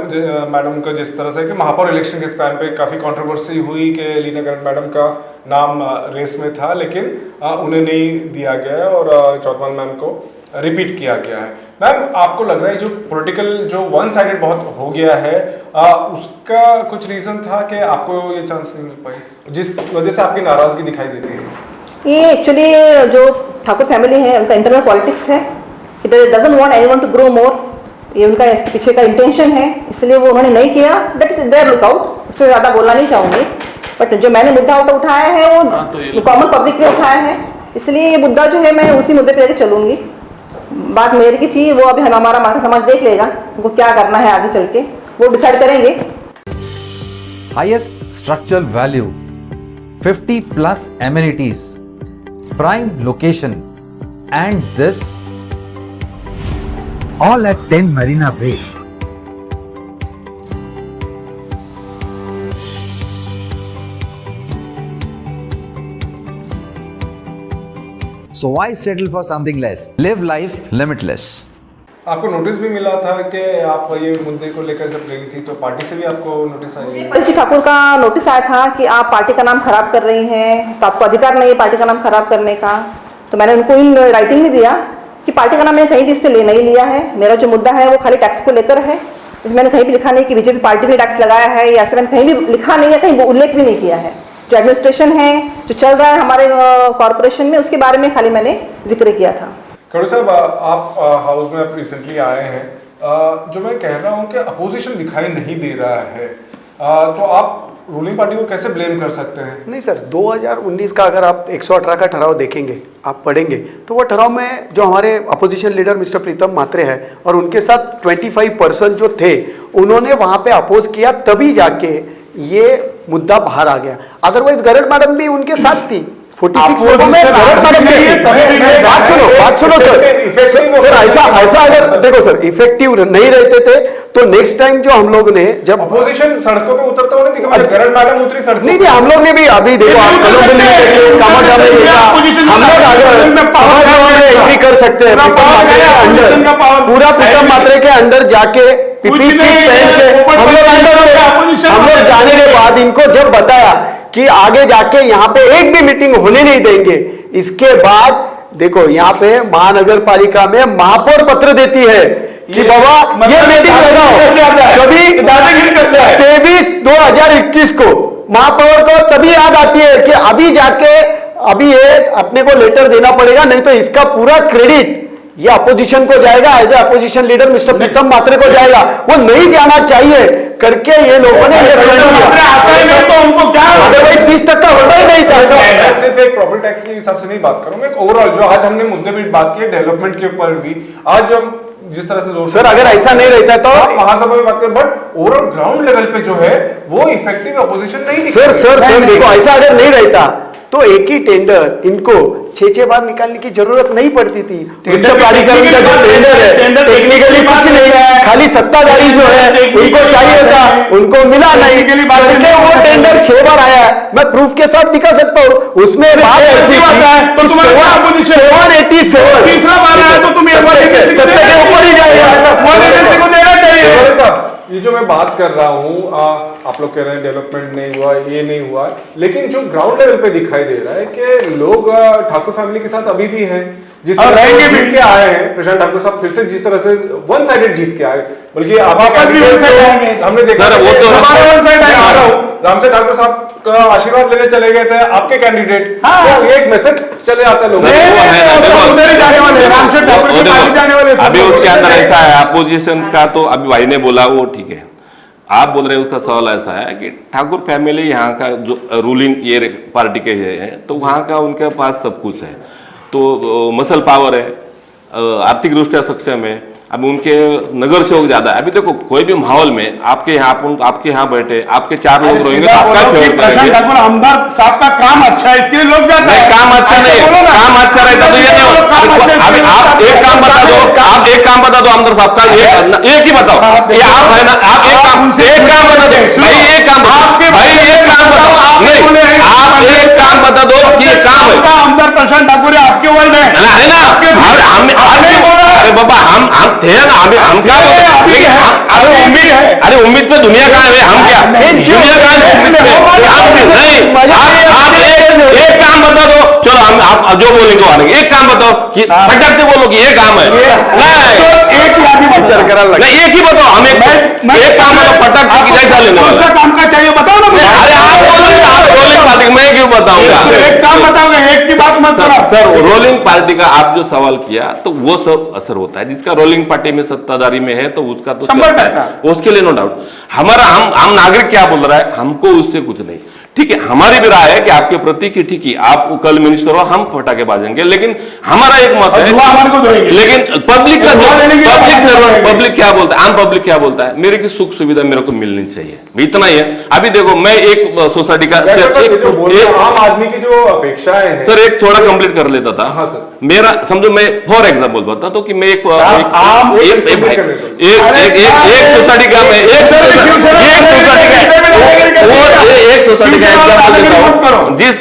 मैडम का जिस तरह से कि महापौर इलेक्शन के टाइम पे काफ़ी कंट्रोवर्सी हुई कि लीना गणेत मैडम का नाम रेस में था, लेकिन उन्हें नहीं दिया गया है और चौधरी मैम को रिपीट किया गया है। मैम, आपको लग रहा है जो पॉलिटिकल जो वन साइडेड बहुत हो गया है, उसका कुछ रीज़न था कि आपको ये चांस नहीं मिल पाई, जिस वजह से आपकी नाराज़गी दिखाई देती है? ये एक्चुअली जो ठाकुर फैमिली है उनका इंटरनल पॉलिटिक्स है। It doesn't want anyone to grow more, ये उनका इसके पीछे का इंटेंशन है, इसलिए वो उन्होंने नहीं किया। दैट इज देयर लुकआउट, उस पर ज़्यादा बोलना नहीं चाहूँगी। बट जो मैंने मुद्दा उठाया है वो कॉमन पब्लिक ने उठाया है, इसलिए ये मुद्दा जो है मैं उसी मुद्दे पे लेकर चलूँगी। बात मेरी की थी, वो अभी हमारा माता समाज देख लेगा उनको क्या करना है आगे चल के, वो डिसाइड करेंगे। Highest structural value, 50 plus amenities, prime location, and this all at 10 Marina Bay. So why settle for something less? Live life limitless. आपको नोटिस भी मिला था कि आप ये मुद्दे को लेकर जब गई थी तो पार्टी से भी आपको नोटिस आई है? पलची ठाकुर का नोटिस आया था कि आप पार्टी का नाम खराब कर रही हैं, तो आपको अधिकार नहीं है पार्टी का नाम खराब करने का। तो मैंने उनको इन राइटिंग में दिया कि पार्टी का नाम मैंने कहीं भी इस पर नहीं लिया है। मेरा जो मुद्दा है वो खाली टैक्स को लेकर है। इसमें मैंने कहीं भी लिखा नहीं कि बीजेपी पार्टी ने टैक्स लगाया है, या ऐसे मैंने कहीं भी लिखा नहीं है, कहीं उल्लेख भी नहीं किया है। जो एडमिनिस्ट्रेशन है जो चल रहा है हमारे कॉरपोरेशन में, उसके बारे में खाली मैंने जिक्र किया था। खड़ू साहब, आप हाउस में आप रिसेंटली आए हैं, जो मैं कह रहा हूँ कि अपोजिशन दिखाई नहीं दे रहा है, तो आप रूलिंग पार्टी को कैसे ब्लेम कर सकते हैं? नहीं सर, 2019 का अगर आप 118 का ठराव देखेंगे, आप पढ़ेंगे, तो वो ठराव में जो हमारे अपोजिशन लीडर मिस्टर प्रीतम मात्रे हैं और उनके साथ 25% जो थे उन्होंने वहाँ पे अपोज किया, तभी जाके ये मुद्दा बाहर आ गया। अदरवाइज गरड मैडम भी उनके साथ थी। 46 लोगों में बात सुनो सर, ऐसा अगर देखो सर इफेक्टिव नहीं रहते थे तो नेक्स्ट टाइम जो हम लोग ने जब अपोजिशन सड़कों पे उतरते हुए दिखा, गरड मैडम उतरी सड़कों नहीं, हम लोग ने भी अभी देखो हम लोग एग्री कर सकते हैं पूरा प्रीतम मात्रे के अंदर जाके हम लोग जाने के बाद इनको जब बताया कि आगे जाके यहाँ पे एक भी मीटिंग होने नहीं देंगे, इसके बाद देखो यहाँ पे महानगर पालिका में महापौर पत्र देती है कि बाबा ये मीटिंग लगाओ। कभी दादागिरी करते हैं 23/2021 को महापौर को तभी याद आती है कि अभी जाके अभी ये अपने को लेटर देना पड़ेगा, नहीं तो इसका पूरा क्रेडिट ये अपोजिशन को जाएगा, as a opposition leader mister Pritam Mhatre को जाएगा। वो नहीं जाना चाहिए करके ये लोगों ने तो उनको क्या अदरवाइज 30% होता ही नहीं। सिर्फ एक प्रॉपर्टी टैक्स के हिसाब से नहीं बात करूंगा, एक ओवरऑल जो आज हमने मुद्दे पे बात की डेवलपमेंट के ऊपर भी, आज हम जिस तरह से सर अगर ऐसा नहीं रहता तो महासभा में बात करें, बट ओवरऑल ग्राउंड लेवल पे जो है वो इफेक्टिव अपोजिशन नहीं। सर देखो ऐसा अगर नहीं रहता तो एक ही टेंडर इनको 6 बार निकालने की जरूरत नहीं पड़ती थी। उच्च प्राधिकरण का जो टेंडर है टेक्निकली कुछ नहीं, खाली सत्ताधारी जो है उनको चाहिए था, उनको मिला नहीं करके वो टेंडर 6 बार आया है। मैं प्रूफ के साथ दिखा सकता हूँ। उसमें बात ऐसी थी 787 तीसरा बार आया तो तुम्हें सत्ता के ऊपर ही जाएगा को देना चाहिए। ये जो मैं बात कर रहा हूँ, आप लोग कह रहे हैं डेवलपमेंट नहीं हुआ, ये नहीं हुआ, लेकिन जो ग्राउंड लेवल पे दिखाई दे रहा है कि लोग ठाकुर फैमिली के साथ अभी भी हैं, जिस तरह से जीत के आए हैं प्रशांत ठाकुर साहब, फिर से जिस तरह से वन साइडेड जीत के आए, बल्कि हमने देखा रामसे ठाकुर साहब का आशीर्वाद लेने चले गए थे आपके कैंडिडेट, तो एक मैसेज चले आता है लोगों अभी उसके अंदर ऐसा है अपोजिशन का, तो अभी भाई ने बोला वो ठीक है, आप बोल रहे हैं उसका सवाल ऐसा है कि ठाकुर फैमिली यहाँ का जो रूलिंग ये पार्टी के है, तो वहाँ का उनके पास सब कुछ है, तो मसल पावर है, आर्थिक दृष्टिया सक्षम है। अब उनके नगर सेवक ज्यादा है। अभी देखो कोई भी माहौल में आपके यहाँ बैठे आपके 4 लोग रहेंगे तो आपका फेवर करेंगे। ठाकुर आमदार साहब का काम अच्छा है, इसके लिए लोग जाते हैं। काम अच्छा नहीं है, काम अच्छा रहता तो ये नहीं। आप एक काम बता दो, आमदार साहब का एक ही बताओ, ये आप है ना, आप एक काम बता दो भाई, एक काम बताओ नहीं, आप एक काम बता दो कि ये काम है। आमदार प्रशांत ठाकुर आपके वर्ल्ड है ना, हमने अरे बाबा हम थे ना, हम क्या बोले, अरे उम्मीद पे दुनिया कहाँ है, हम क्या दुनिया कहाँ है, आप एक काम बता दो, चलो हम आप जो बोलेंगे आनेंगे, एक काम बताओ कि फटक से बोलो कि ये काम है, एक ही आदमी नहीं एक ही बताओ, हम एक काम है फटक से कैसा लेने कौन सा वाला, काम का चाहिए बताओ ना मुझे। अरे आप बोलोगे, आप रोलिंग पार्टी, मैं क्यों बताऊंगा, एक काम बताओगे, एक की बात मत करो। सर रोलिंग पार्टी का आप जो सवाल किया तो वो सब असर होता है, जिसका रोलिंग पार्टी में सत्ताधारी में है तो उसका तो 100%, उसके लिए नो डाउट। हमारा हम नागरिक क्या बोल रहा है, हमको उससे कुछ नहीं, ठीक है, हमारी भी राय है कि आपके प्रति की ठीक है, आप कल मिनिस्टर हो, हम पटाखे बाजेंगे, लेकिन हमारा एक मत है, हमारे को धोएंगे। लेकिन पब्लिक का धुआं देने के लिए पब्लिक क्या बोलता है, आम पब्लिक क्या बोलता है, मेरे की सुख सुविधा मेरे को मिलनी चाहिए, इतना ही है। अभी देखो मैं एक सोसाइटी का आम आदमी की जो अपेक्षाएं हैं, सर एक थोड़ा कंप्लीट कर लेता था। हाँ सर। मेरा समझो मैं फॉर एग्जाम्पल बताता तो कि मैं एक सोसाइटी का मैं एक सोसाइटी का एग्जाम्पल देता हूँ, जिस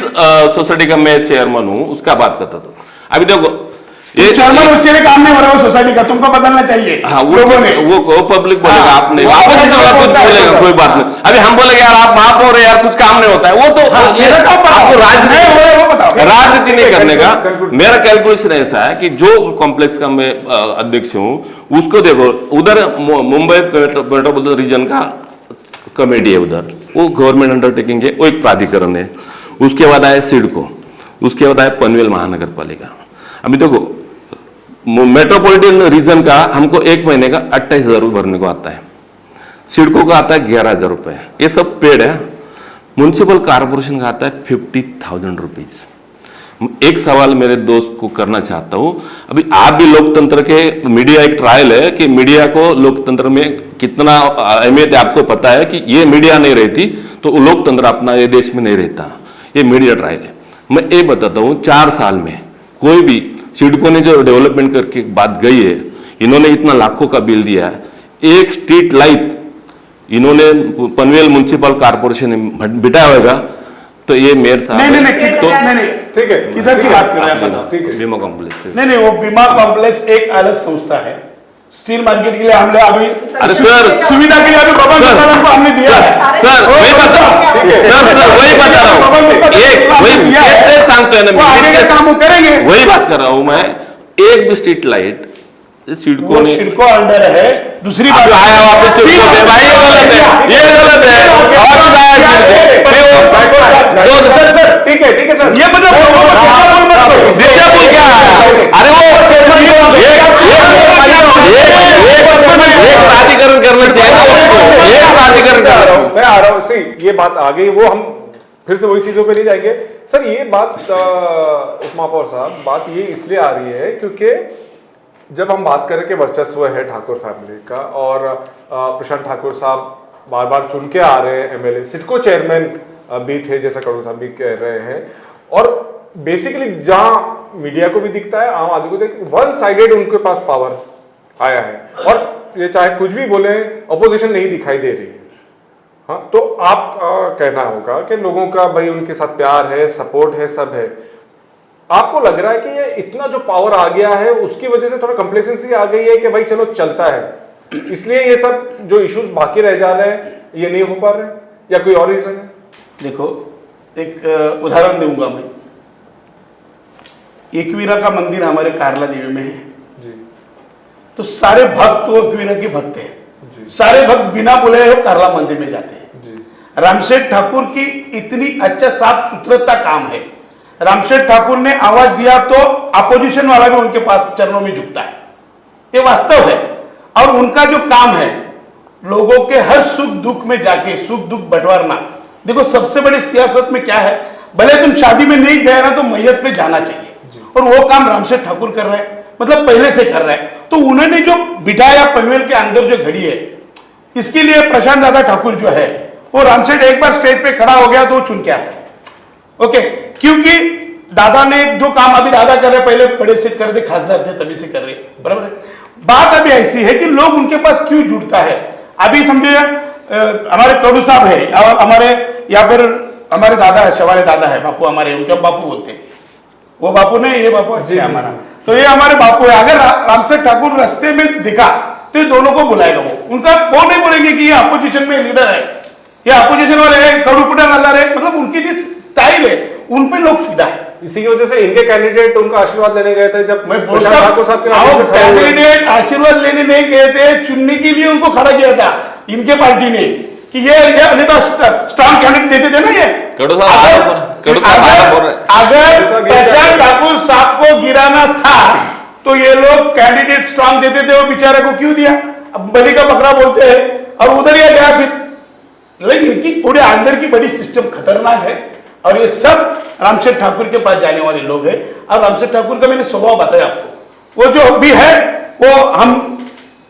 सोसाइटी का मैं चेयरमैन हूँ उसका बात करता था। अभी देखो चेयरमैन उसके लिए काम नहीं हो रहा है सोसाइटी का, तुमको बदलना चाहिए। हाँ लोगों ने वो पब्लिक बोलेगा, हाँ, आपने वो वापस कुछ बोलेगा, कोई बात नहीं। अभी हम बोलेंगे यार आप वहां पर यार कुछ काम नहीं होता है, वो तो आपको राजनीति नहीं करने का। मेरा कैलकुलेशन ऐसा है कि जो कॉम्प्लेक्स का मैं अध्यक्ष हूँ उसको देखो, उधर मुंबई मेट्रोपॉलिटन रीजन का कमेटी है, उधर वो गवर्नमेंट अंडरटेकिंग है, वो एक प्राधिकरण है, उसके बाद आए सिडको, उसके बाद आए पनवेल महानगर पालिका। अभी देखो मेट्रोपॉलिटन रीजन का हमको एक महीने का 28,000 रुपये भरने को आता है, सिडको का आता है 11,000 रुपये, ये सब पेड है। म्युनिसिपल कारपोरेशन का आता है 50,000 रुपीज। एक सवाल मेरे दोस्त को करना चाहता हूं, अभी आप भी लोकतंत्र के, मीडिया एक ट्रायल है कि मीडिया को लोकतंत्र में कितना अहमियत है, आपको पता है कि ये मीडिया नहीं रहती तो लोकतंत्र अपना ये देश में नहीं रहता, ये मीडिया ट्रायल है। मैं ये बताता हूं 4 साल में कोई भी सिडको ने जो डेवलपमेंट करके बात गई है, इन्होंने इतना लाखों का बिल दिया है, एक स्ट्रीट लाइट इन्होंने पनवेल म्युनिसिपल कारपोरेशन ने बिठाया होगा तो ये मेयर साहब नहीं ठीक है, किधर की बात कर रहे हैं आप बताओ। ठीक है, बीमा कॉम्प्लेक्स नहीं वो बीमा कॉम्प्लेक्स एक अलग संस्था है, स्टील मार्केट के लिए हमने अभी अरे सर सुविधा के लिए अभी प्रबंधन को हमने दिया है। सर वही बता वही बता रहा हूँ, एक वही सांगतो है ना, आगे का काम वो करेंगे, वही बात कर रहा हूँ मैं। एक भी स्ट्रीट लाइट सिडको ने, सिडको अंडर है। दूसरी बात आया वापस सिडको पे, भाई ये गलत है, ये गलत है, और सर ठीक है सर, ये मतलब दिशापुर क्या है, अरे वो एक प्राधिकरण करना चाहिए ना उसको, एक प्राधिकरण कर रहा हूँ मैं आ रहा हूँ। सी ये बात आ गई, वो हम फिर से वही चीजों पे नहीं जाएंगे सर। ये बात उपमहापौर साहब, बात ये इसलिए आ रही है क्योंकि जब हम बात करें कि वर्चस्व है ठाकुर फैमिली का, और प्रशांत ठाकुर साहब बार बार चुन के आ रहे हैं एमएलए, सिडको चेयरमैन भी थे जैसा कड़ू साहब भी कह रहे हैं, और बेसिकली जहां मीडिया को भी दिखता है, आम आदमी को दिखता है, वन साइडेड उनके पास पावर आया है, और ये चाहे कुछ भी बोले अपोजिशन नहीं दिखाई दे रही है। हाँ, तो आप कहना होगा कि लोगों का भाई उनके साथ प्यार है, सपोर्ट है, सब है। आपको लग रहा है कि ये इतना जो पावर आ गया है उसकी वजह से थोड़ा कंप्लेसेंसी आ गई है कि भाई चलो चलता है, इसलिए ये सब जो इश्यूज बाकी रह जा रहे हैं ये नहीं हो पा रहे, या कोई और रीजन है? देखो एक उदाहरण दूंगा मैं, एकवीरा का मंदिर हमारे कारला देवी में है जी, तो सारे भक्त वो एकवीरा के भक्त हैं, सारे भक्त बिना बुलाए हो कारला मंदिर में जाते हैं जी। रामशेठ ठाकुर की इतनी अच्छा साफ सुथरता काम है, रामशेठ ठाकुर ने आवाज दिया तो अपोजिशन वाला भी उनके पास चरणों में झुकता है, ये वास्तव है। और उनका जो काम है लोगों के हर सुख दुख में जाके सुख दुख बंटवारना। देखो सबसे बड़ी सियासत में क्या है, भले तुम शादी में नहीं गए ना तो मैयत पे जाना चाहिए, और वो काम रामशेठ ठाकुर कर रहे हैं, मतलब पहले से कर रहे हैं। तो उन्होंने जो बिठाया पनवेल के अंदर जो घड़ी है, इसके लिए प्रशांत दादा ठाकुर जो है वो रामशेठ एक बार स्टेज पे खड़ा हो गया तो वो चुन के आता है, ओके, क्योंकि दादा ने जो काम अभी दादा कर रहे, पहले बड़े से कर रहे, खासदार थे तभी से कर रहे, बराबर है। बात अभी ऐसी है कि लोग उनके पास क्यों जुड़ता है। अभी समझो हमारे कड़ू साहब है, और हमारे या फिर हमारे दादा है, शवाले दादा है, बापू हमारे, उनके हम बापू बोलते हैं, वो बापू नहीं, ये बापू अच्छे हमारा। तो ये हमारे बापू है। अगर रामसेठ ठाकुर रास्ते में दिखा तो ये दोनों को बुलाएगा वो नहीं बोलेंगे कि ये अपोजिशन में लीडर है, ये अपोजिशन वाले है, कड़ूपुटा कलर है, मतलब उनकी जो स्टाइल है उन पे लोग फिदा है। इसी की वजह से इनके कैंडिडेट उनका आशीर्वाद लेने गए थे। जब मैं ठाकुर साहब के कैंडिडेट आशीर्वाद लेने नहीं गए थे, चुनने के लिए उनको खड़ा किया था इनके पार्टी ने कि ये तो स्ट्रॉन्ग कैंडिडेट देते थे ना ये। अगर प्रशांत ठाकुर साहब को गिराना था तो ये लोग कैंडिडेट स्ट्रॉन्ग देते थे, वो बेचारे को क्यों दिया? अब बलि का बकरा बोलते हैं और उधर ही गया फिर। लेकिन इनकी पूरे अंदर की बड़ी सिस्टम खतरनाक है और ये सब रामसेठ ठाकुर के पास जाने वाले लोग हैं। और रामसेठ ठाकुर का मैंने स्वभाव बताया आपको, वो जो भी है वो हम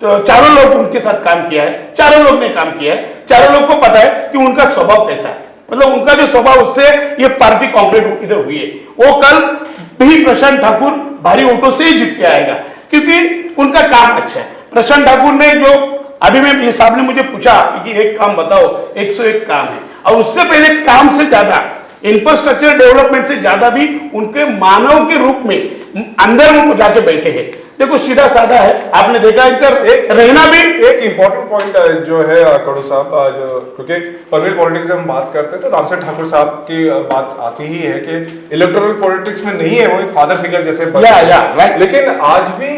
तो चारों लोग उनके साथ काम किया है, चारों लोग ने काम किया है, चारों लोग को पता है कि उनका स्वभाव कैसा है। मतलब उनका जो स्वभाव, उससे ये पार्टी कांग्रेस इधर हुई है। वो कल भी प्रशांत ठाकुर भारी वोटों से ही जीत के आएगा क्योंकि उनका काम अच्छा है। प्रशांत ठाकुर ने जो अभी में ये साहब ने मुझे पूछा कि एक काम बताओ, 101 काम है, और उससे पहले काम से ज्यादा इंफ्रास्ट्रक्चर डेवलपमेंट से ज्यादा भी उनके मानव के रूप में अंदर उनको जाके बैठे हैं। देखो सीधा साधा है, आपने देखा इनका रहना भी। एक इंपॉर्टेंट पॉइंट जो है कड़ू साहब, जो क्योंकि पनवेल पॉलिटिक्स में हम बात करते हैं तो रामसेठ ठाकुर साहब की बात आती ही है कि इलेक्टोरल पॉलिटिक्स में नहीं है, वो एक फादर फिगर जैसे right. लेकिन आज भी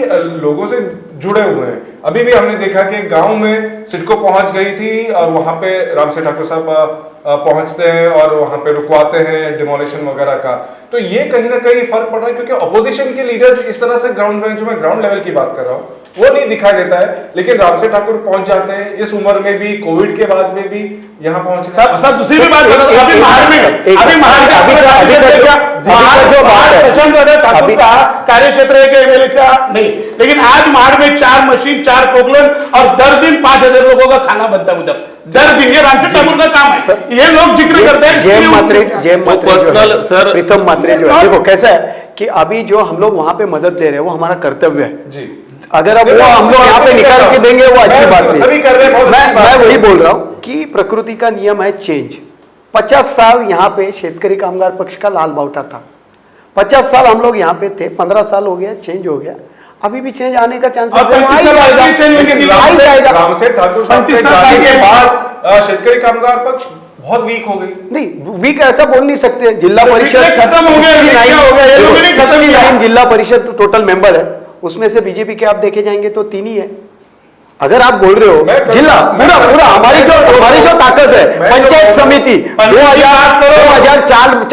लोगों से जुड़े हुए हैं। अभी भी हमने देखा कि गांव में सिडको पहुंच गई थी और वहां पे रामसेठ ठाकुर साहब पहुंचते हैं और वहां पे रुकवाते हैं डिमोलिशन वगैरह का। तो ये कहीं ना कहीं फर्क पड़ रहा है क्योंकि अपोजिशन के लीडर्स इस तरह से ग्राउंड बेंच में, ग्राउंड लेवल की बात कर रहा हूँ, वो नहीं दिखाई देता है। लेकिन रामसेठ ठाकुर पहुंच जाते हैं इस उम्र में भी, कोविड के बाद में भी यहाँ पहुंचे। सब दूसरी भी बात करो, अभी महाड़ में ठाकुर का कार्य क्षेत्र है एमएलए का नहीं, लेकिन आज महाड़ में 4 मशीन, 4 पोकलन और दर दिन 5000 लोगों का खाना बनता है उधर दर दिन। ये रामसेठ ठाकुर का काम है, ये लोग जिक्र करते हैं। प्रीतम मात्रे जो है, देखो कैसा है कि अभी जो हम लोग वहां पे मदद दे रहे हैं वो हमारा कर्तव्य है जी। अगर अब वो हम लोग यहाँ पे निकाल के देंगे वो अच्छी बात नहीं। सभी कर रहे हैं। मैं वही बोल रहा हूँ कि प्रकृति का नियम है चेंज। 50 साल यहाँ पे शेतकरी कामगार पक्ष का लाल बावटा था, 50 साल हम लोग यहाँ पे थे, 15 साल हो गया, चेंज हो गया, अभी भी चेंज आने का चांसेस है। रामसेठ ठाकुर साहब के बाद शेतकरी कामगार पक्ष बहुत वीक हो गई। नहीं वीक ऐसा बोल नहीं सकते, जिला परिषद खत्म हो गया, 69 जिला परिषद टोटल मेंबर है, उसमें से बीजेपी के आप देखे जाएंगे तो 3 ही है। अगर आप बोल रहे हो जिला पूरा हमारी जो ताकत है, पंचायत समिति 2004 में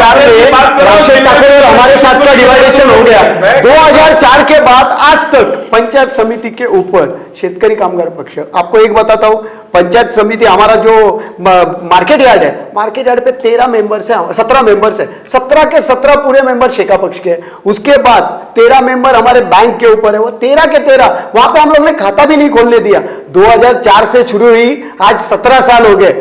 रामसेठ ठाकुर और हमारे साथ का डिवाइडेशन हो गया। 2004 के बाद आज तक पंचायत समिति के ऊपर शेतकरी कामगार पक्ष। आपको एक बताता हूं, पंचायत समिति हमारा जो मार्केट यार्ड है, मार्केट यार्ड पे 13 मेंबर्स है, 17 मेंबर्स है, 17 के 17 पूरे मेंबर शेका पक्ष के। उसके बाद 13 मेंबर हमारे बैंक के ऊपर है, वो 13 के 13 वहां पे हम लोग ने खाता भी नहीं खोलने दिया। 2004 से शुरू हुई, आज 17 साल हो गए।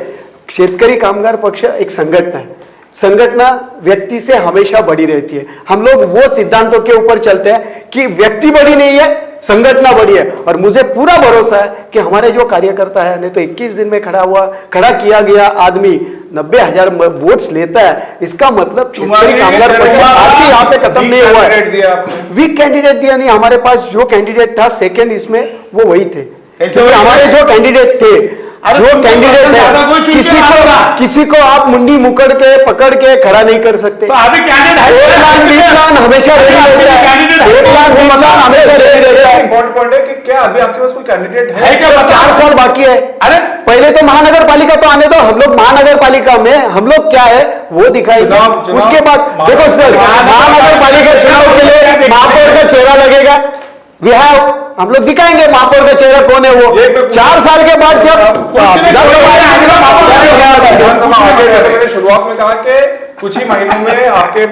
शेतकरी कामगार पक्ष एक संगठन है, संगठन व्यक्ति से हमेशा बड़ी रहती है। हम लोग वो सिद्धांतों के ऊपर चलते हैं कि व्यक्ति बड़ी नहीं है, संगठन बड़ी है। और मुझे पूरा भरोसा है कि हमारे जो कार्यकर्ता है, नहीं तो 21 दिन में खड़ा किया गया आदमी 90,000 वोट्स लेता है, इसका मतलब शेतकरी कामगार पक्ष यहाँ पे खत्म नहीं हुआ है। वीक कैंडिडेट दिया नहीं, हमारे पास जो कैंडिडेट था सेकेंड इसमें वो वही थे। हमारे जो कैंडिडेट थे, जो कैंडिडेट है, किसी को आप मुंडी मुकड़ के पकड़ के खड़ा नहीं कर सकते। तो अभी कैंडिडेट हमेशा इंपॉर्टेंट पॉइंट है कि क्या अभी आपके पास कोई कैंडिडेट है? 4 साल बाकी है। अरे पहले तो महानगर पालिका तो आने दो, हम लोग महानगर पालिका में हम लोग क्या है वो दिखाएंगे। उसके बाद देखो सर, महानगर पालिका चुनाव के लिए महापौर का चेहरा लगेगा, हम लोग दिखाएंगे महापौर का चेहरा कौन है। वो 4 साल के बाद जब मैंने शुरुआत में कहा कि कुछ ही महीनों में आपके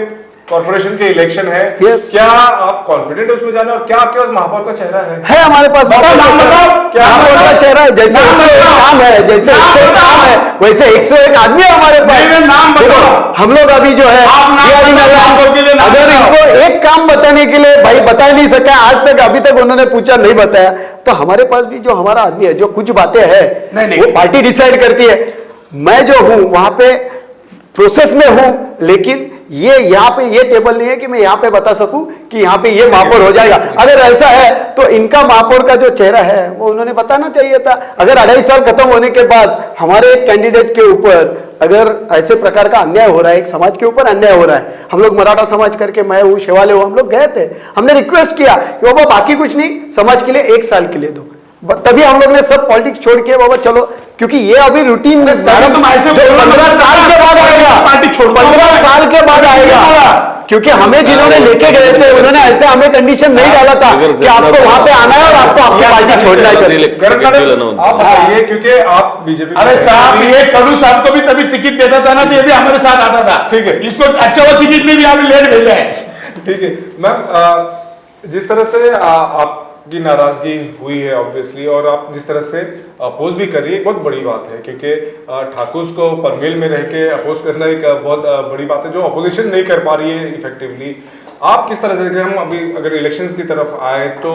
कॉर्पोरेशन के इलेक्शन है, क्या आप कॉन्फिडेंट उसमें जाने, और क्या आपके पास महापौर का चेहरा है हमारे पास? महापौर का चेहरा है, जैसे 101 काम है, जैसे 101 काम है, वैसे 101 आदमी है हमारे पास। हम लोग अभी जो है अगर इनको एक काम बताने के लिए भाई बता नहीं सका आज तक, अभी तक उन्होंने पूछा नहीं बताया, तो हमारे पास भी जो हमारा आदमी है, जो कुछ बातें है वो पार्टी डिसाइड करती है। मैं जो हूं वहां पे प्रोसेस में हूं, लेकिन ये यहाँ पे ये टेबल नहीं है कि मैं यहाँ पे बता सकूं कि यहाँ पे ये महापौर हो जाएगा। अगर ऐसा है तो इनका महापौर का जो चेहरा है वो उन्होंने बताना चाहिए था। अगर 2.5 साल खत्म होने के बाद हमारे एक कैंडिडेट के ऊपर अगर ऐसे प्रकार का अन्याय हो रहा है, एक समाज के ऊपर अन्याय हो रहा है, हम लोग मराठा समाज करके, मैं हूँ, शेवाले हो, हम लोग गए थे, हमने रिक्वेस्ट किया कि बाबा बाकी कुछ नहीं, समाज के लिए 1 साल के लिए दो। तभी हम लोग ने सब पॉलिटिक्स छोड़ के बाबा चलो, क्योंकि ये अभी रूटीन में तुम ऐसे 15 साल के बाद आएगा, पार्टी छोड़ 15 साल के बाद आएगा, क्योंकि हमें जिन्होंने लेके गए थे उन्होंने ऐसे हमें कंडीशन नहीं डाला था कि आपको वहां पे आना है और आपको आपकी पार्टी छोड़ना है। आप बताइए, क्योंकि आप बीजेपी, अरे साहब ये कड़ू साहब को भी तभी टिकट देता था ना, तो ये भी हमारे साथ आता था। ठीक है, इसको अच्छा वो टिकट नहीं दिया, अभी लेट भेजा है। ठीक है मैम, जिस तरह से आपकी नाराजगी हुई है ऑब्वियसली, और आप जिस तरह से अपोज भी कर रही है, बहुत बड़ी बात है, क्योंकि ठाकुर को पनवेल में रह के अपोज करना एक बहुत बड़ी बात है जो अपोजिशन नहीं कर पा रही है इफेक्टिवली। आप किस तरह से देख रहे हैं, हम अभी अगर इलेक्शंस की तरफ आए तो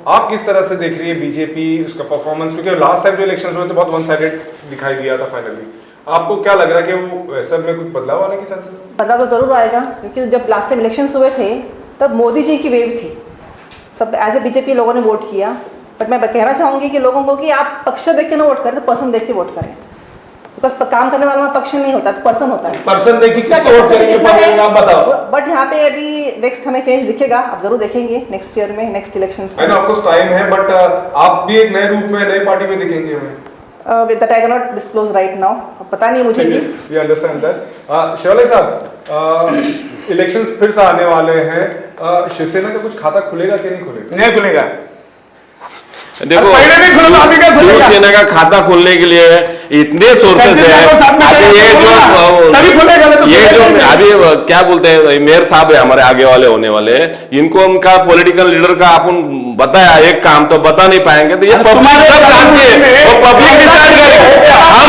आप किस तरह से देख रही है बीजेपी उसका परफॉर्मेंस, क्योंकि लास्ट टाइम जो इलेक्शंस हुए थे बहुत वन साइडेड दिखाई दिया था फाइनली। आपको क्या लग रहा है कि वो सब में कुछ बदलाव आने के चांसेस? बदलाव तो जरूर आएगा, क्योंकि जब लास्ट टाइम इलेक्शंस हुए थे तब मोदी जी की वेव थी, सब एज ए बीजेपी लोगों ने वोट किया। बट मैं कहना चाहूंगी कि लोगों को कि आप पक्ष देख के ना वोट करें, तो पर्सन देख के वोट करें, बिकॉज काम करने वाला पक्ष नहीं होता, तो पर्सन होता है। पर्सन देख के किसको वोट करेंगे, बताओ। बट यहाँ पे अभी नेक्स्ट हमें चेंज दिखेगा, आप जरूर देखेंगे नेक्स्ट ईयर में, नेक्स्ट इलेक्शन में। आपको टाइम है, बट आप भी एक नए रूप में, नई पार्टी में दिखेंगे हमें। With that I cannot disclose right now, पता नहीं मुझे भी। We understand that। शिवाले साहब, इलेक्शंस फिर से आने वाले हैं, शिवसेना का कुछ खाता खुलेगा कि नहीं खुलेगा? नहीं खुलेगा। देखो, पहले नहीं खुलेगा, अभी क्या खुलेगा? शिवसेना का खाता खोलने के लिए इतने सोर्सेस है, तभी खुलेगा, ये जो अभी क्या बोलते हैं मेयर साहब है हमारे आगे वाले होने वाले, इनको उनका पॉलिटिकल लीडर का अपन बताया एक काम तो बता नहीं पाएंगे, तो ये पब्लिक सब जानती है, वो पब्लिक डिसाइड करेगी, हम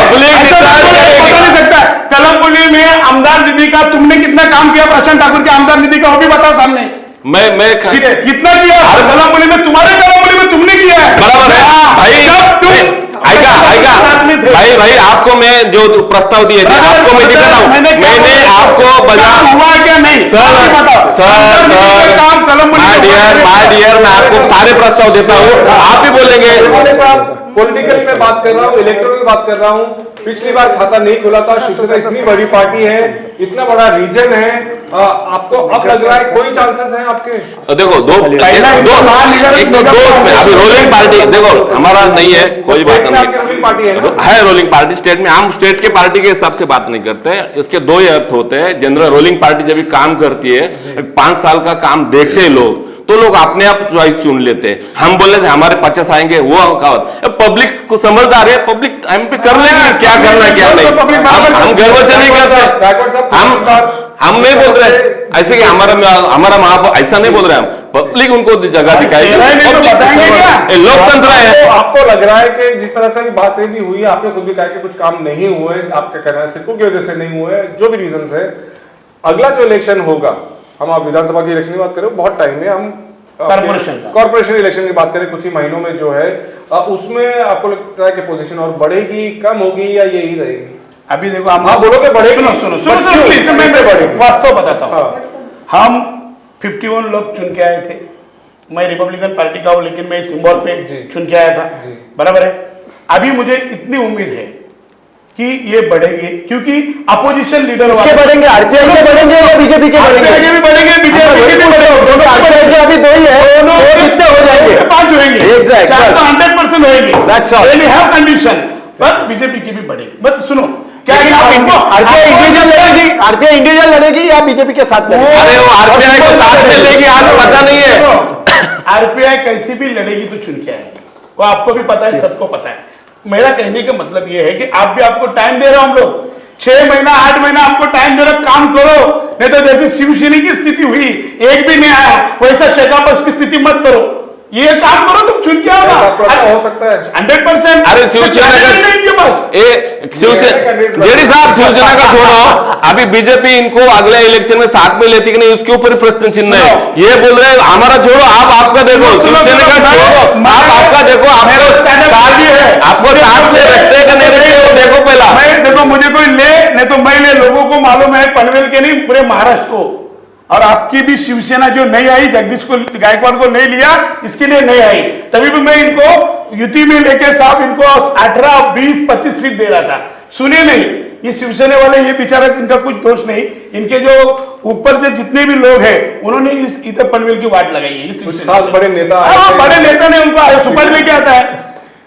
पब्लिक डिसाइड करेगी। बता नहीं सकता। कलमपुली में आमदार निधि का तुमने कितना काम किया, प्रशांत ठाकुर के आमदार निधि का, वो भी बताओ सामने। मैं कितना किया कलमपुली में, तुम्हारे कलमपुली में तुमने किया है, बराबर है भाई। भाई आपको मैं जो प्रस्ताव दिए थे आपको मैं दिखा रहा हूँ, मैंने आपको बजा हुआ क्या नहीं सर माय डियर मैं आपको सारे प्रस्ताव देता हूँ, आप भी बोलेंगे। पॉलिटिकल में बात कर रहा हूँ, इलेक्टोरल में बात कर रहा हूँ। पिछली बार खाता नहीं खुला था, शिवसेना इतनी बड़ी पार्टी है, इतना बड़ा रीजन है, आपको अब लग रहा है कोई चांसेस हैं आपके? देखो दो में अभी रोलिंग पार्टी, देखो हमारा नहीं है, कोई बात नहीं रोलिंग पार्टी है रोलिंग पार्टी स्टेट में, हम स्टेट के पार्टी के हिसाब से बात नहीं करते, इसके दो ही अर्थ होते हैं। जनरल रोलिंग पार्टी जब काम करती है, 5 साल का काम देखते हैं लोग, तो लोग अपने आप चॉइस चुन लेते हैं। हम बोले थे हमारे 50 आएंगे, वो पब्लिक को समझदार है, पब्लिक हम पे कर लेंगे क्या करना क्या नहीं, हम गर्व से नहीं करते, हम नहीं बोल रहे ऐसे कि हमारा महापौर ऐसा नहीं बोल रहे, हम पब्लिक उनको जगह दिखाएगी, लोकतंत्र है। आपको लग रहा है कि जिस तरह से बातें भी हुई, आपने खुद भी कहा कि कुछ काम नहीं हुए, आपका कहना है सिर्फ की वजह से नहीं हुए, जो भी रीजन है, अगला जो इलेक्शन होगा, हम आप विधानसभा की इलेक्शन की बात करें, बहुत टाइम है, हम कॉर्पोरेशन इलेक्शन की बात करें कुछ ही महीनों में जो है, उसमें आपको लगता है कि पोजीशन और बढ़ेगी, कम होगी या यही रहेगी? अभी देखो हम बोलोगे बढ़ेगी, सुनो प्लीज, मैं वास्तव बताता हूँ। हम 51 लोग चुन के आए थे, मैं रिपब्लिकन पार्टी का हूँ, लेकिन मैं सिंबल पे चुन के आया था, बराबर है। अभी मुझे इतनी उम्मीद है कि ये बढ़ेंगे, क्योंकि अपोजिशन लीडर बढ़ेंगे, आरपीआई के बढ़ेंगे या बीजेपी के बढ़ेंगे? भी बढ़ेंगे, बीजेपी के भी बढ़ेंगे, आरपीआई के अभी 2 ही है, दोनों कितने हो जाएंगे? 5 होंगे, 100% होंगे, That's all. हैव कंडीशन, पर बीजेपी की भी बढ़ेगी। बट सुनो, क्या आप इनको आरपीआई इंडिविजुअल लड़ेगी या बीजेपी के साथ लड़ेगी? अरे वो आरपीआई को साथ में लेगी, आपको पता नहीं है। आरपीआई कैसी भी लड़ेगी तो चुन के आएगी, वो आपको भी पता है, सबको पता है। मेरा कहने का मतलब यह है कि आप भी, आपको टाइम दे रहे हो हम लोग, 6 महीना 8 महीना आपको टाइम दे रहे, काम करो, नहीं तो जैसे शिवसेना की स्थिति हुई, एक भी नहीं आया, वैसा शेखापस की स्थिति मत करो, ये काम करो, तुम चुन के आओ, हो सकता है 100%। अरे शिवसेना जेडी साहब, शिवसेना का छोड़ो, अभी बीजेपी इनको अगले इलेक्शन में साथ में लेती कि नहीं, उसके ऊपर प्रश्न चिन्ह है। ये बोल रहे हैं हमारा छोड़ो, आप आपका देखो, शिवसेना का छोड़ो, आप आपका देखो, आपको साथ में रखते कि नहीं रखते, देखो पहला। मैं देखो, मुझे कोई ले नहीं तो मैं ले, लोगों को मालूम है पनवेल के नहीं पूरे महाराष्ट्र को। और आपकी भी शिवसेना जो नहीं आई, जगदीश को गायकवाड़ को नहीं लिया, इसके लिए नहीं आई। तभी भी मैं इनको युति में लेके साहब इनको 18, 20, 25 सीट दे रहा था, सुने नहीं। ये शिवसेना वाले, ये बेचारा, इनका कुछ दोष नहीं, इनके जो ऊपर से जितने भी लोग हैं उन्होंने इस इधर पनवेल की वाट लगाई है। खास बड़े नेता, बड़े नेता ने उनको सुपर लेके आता है,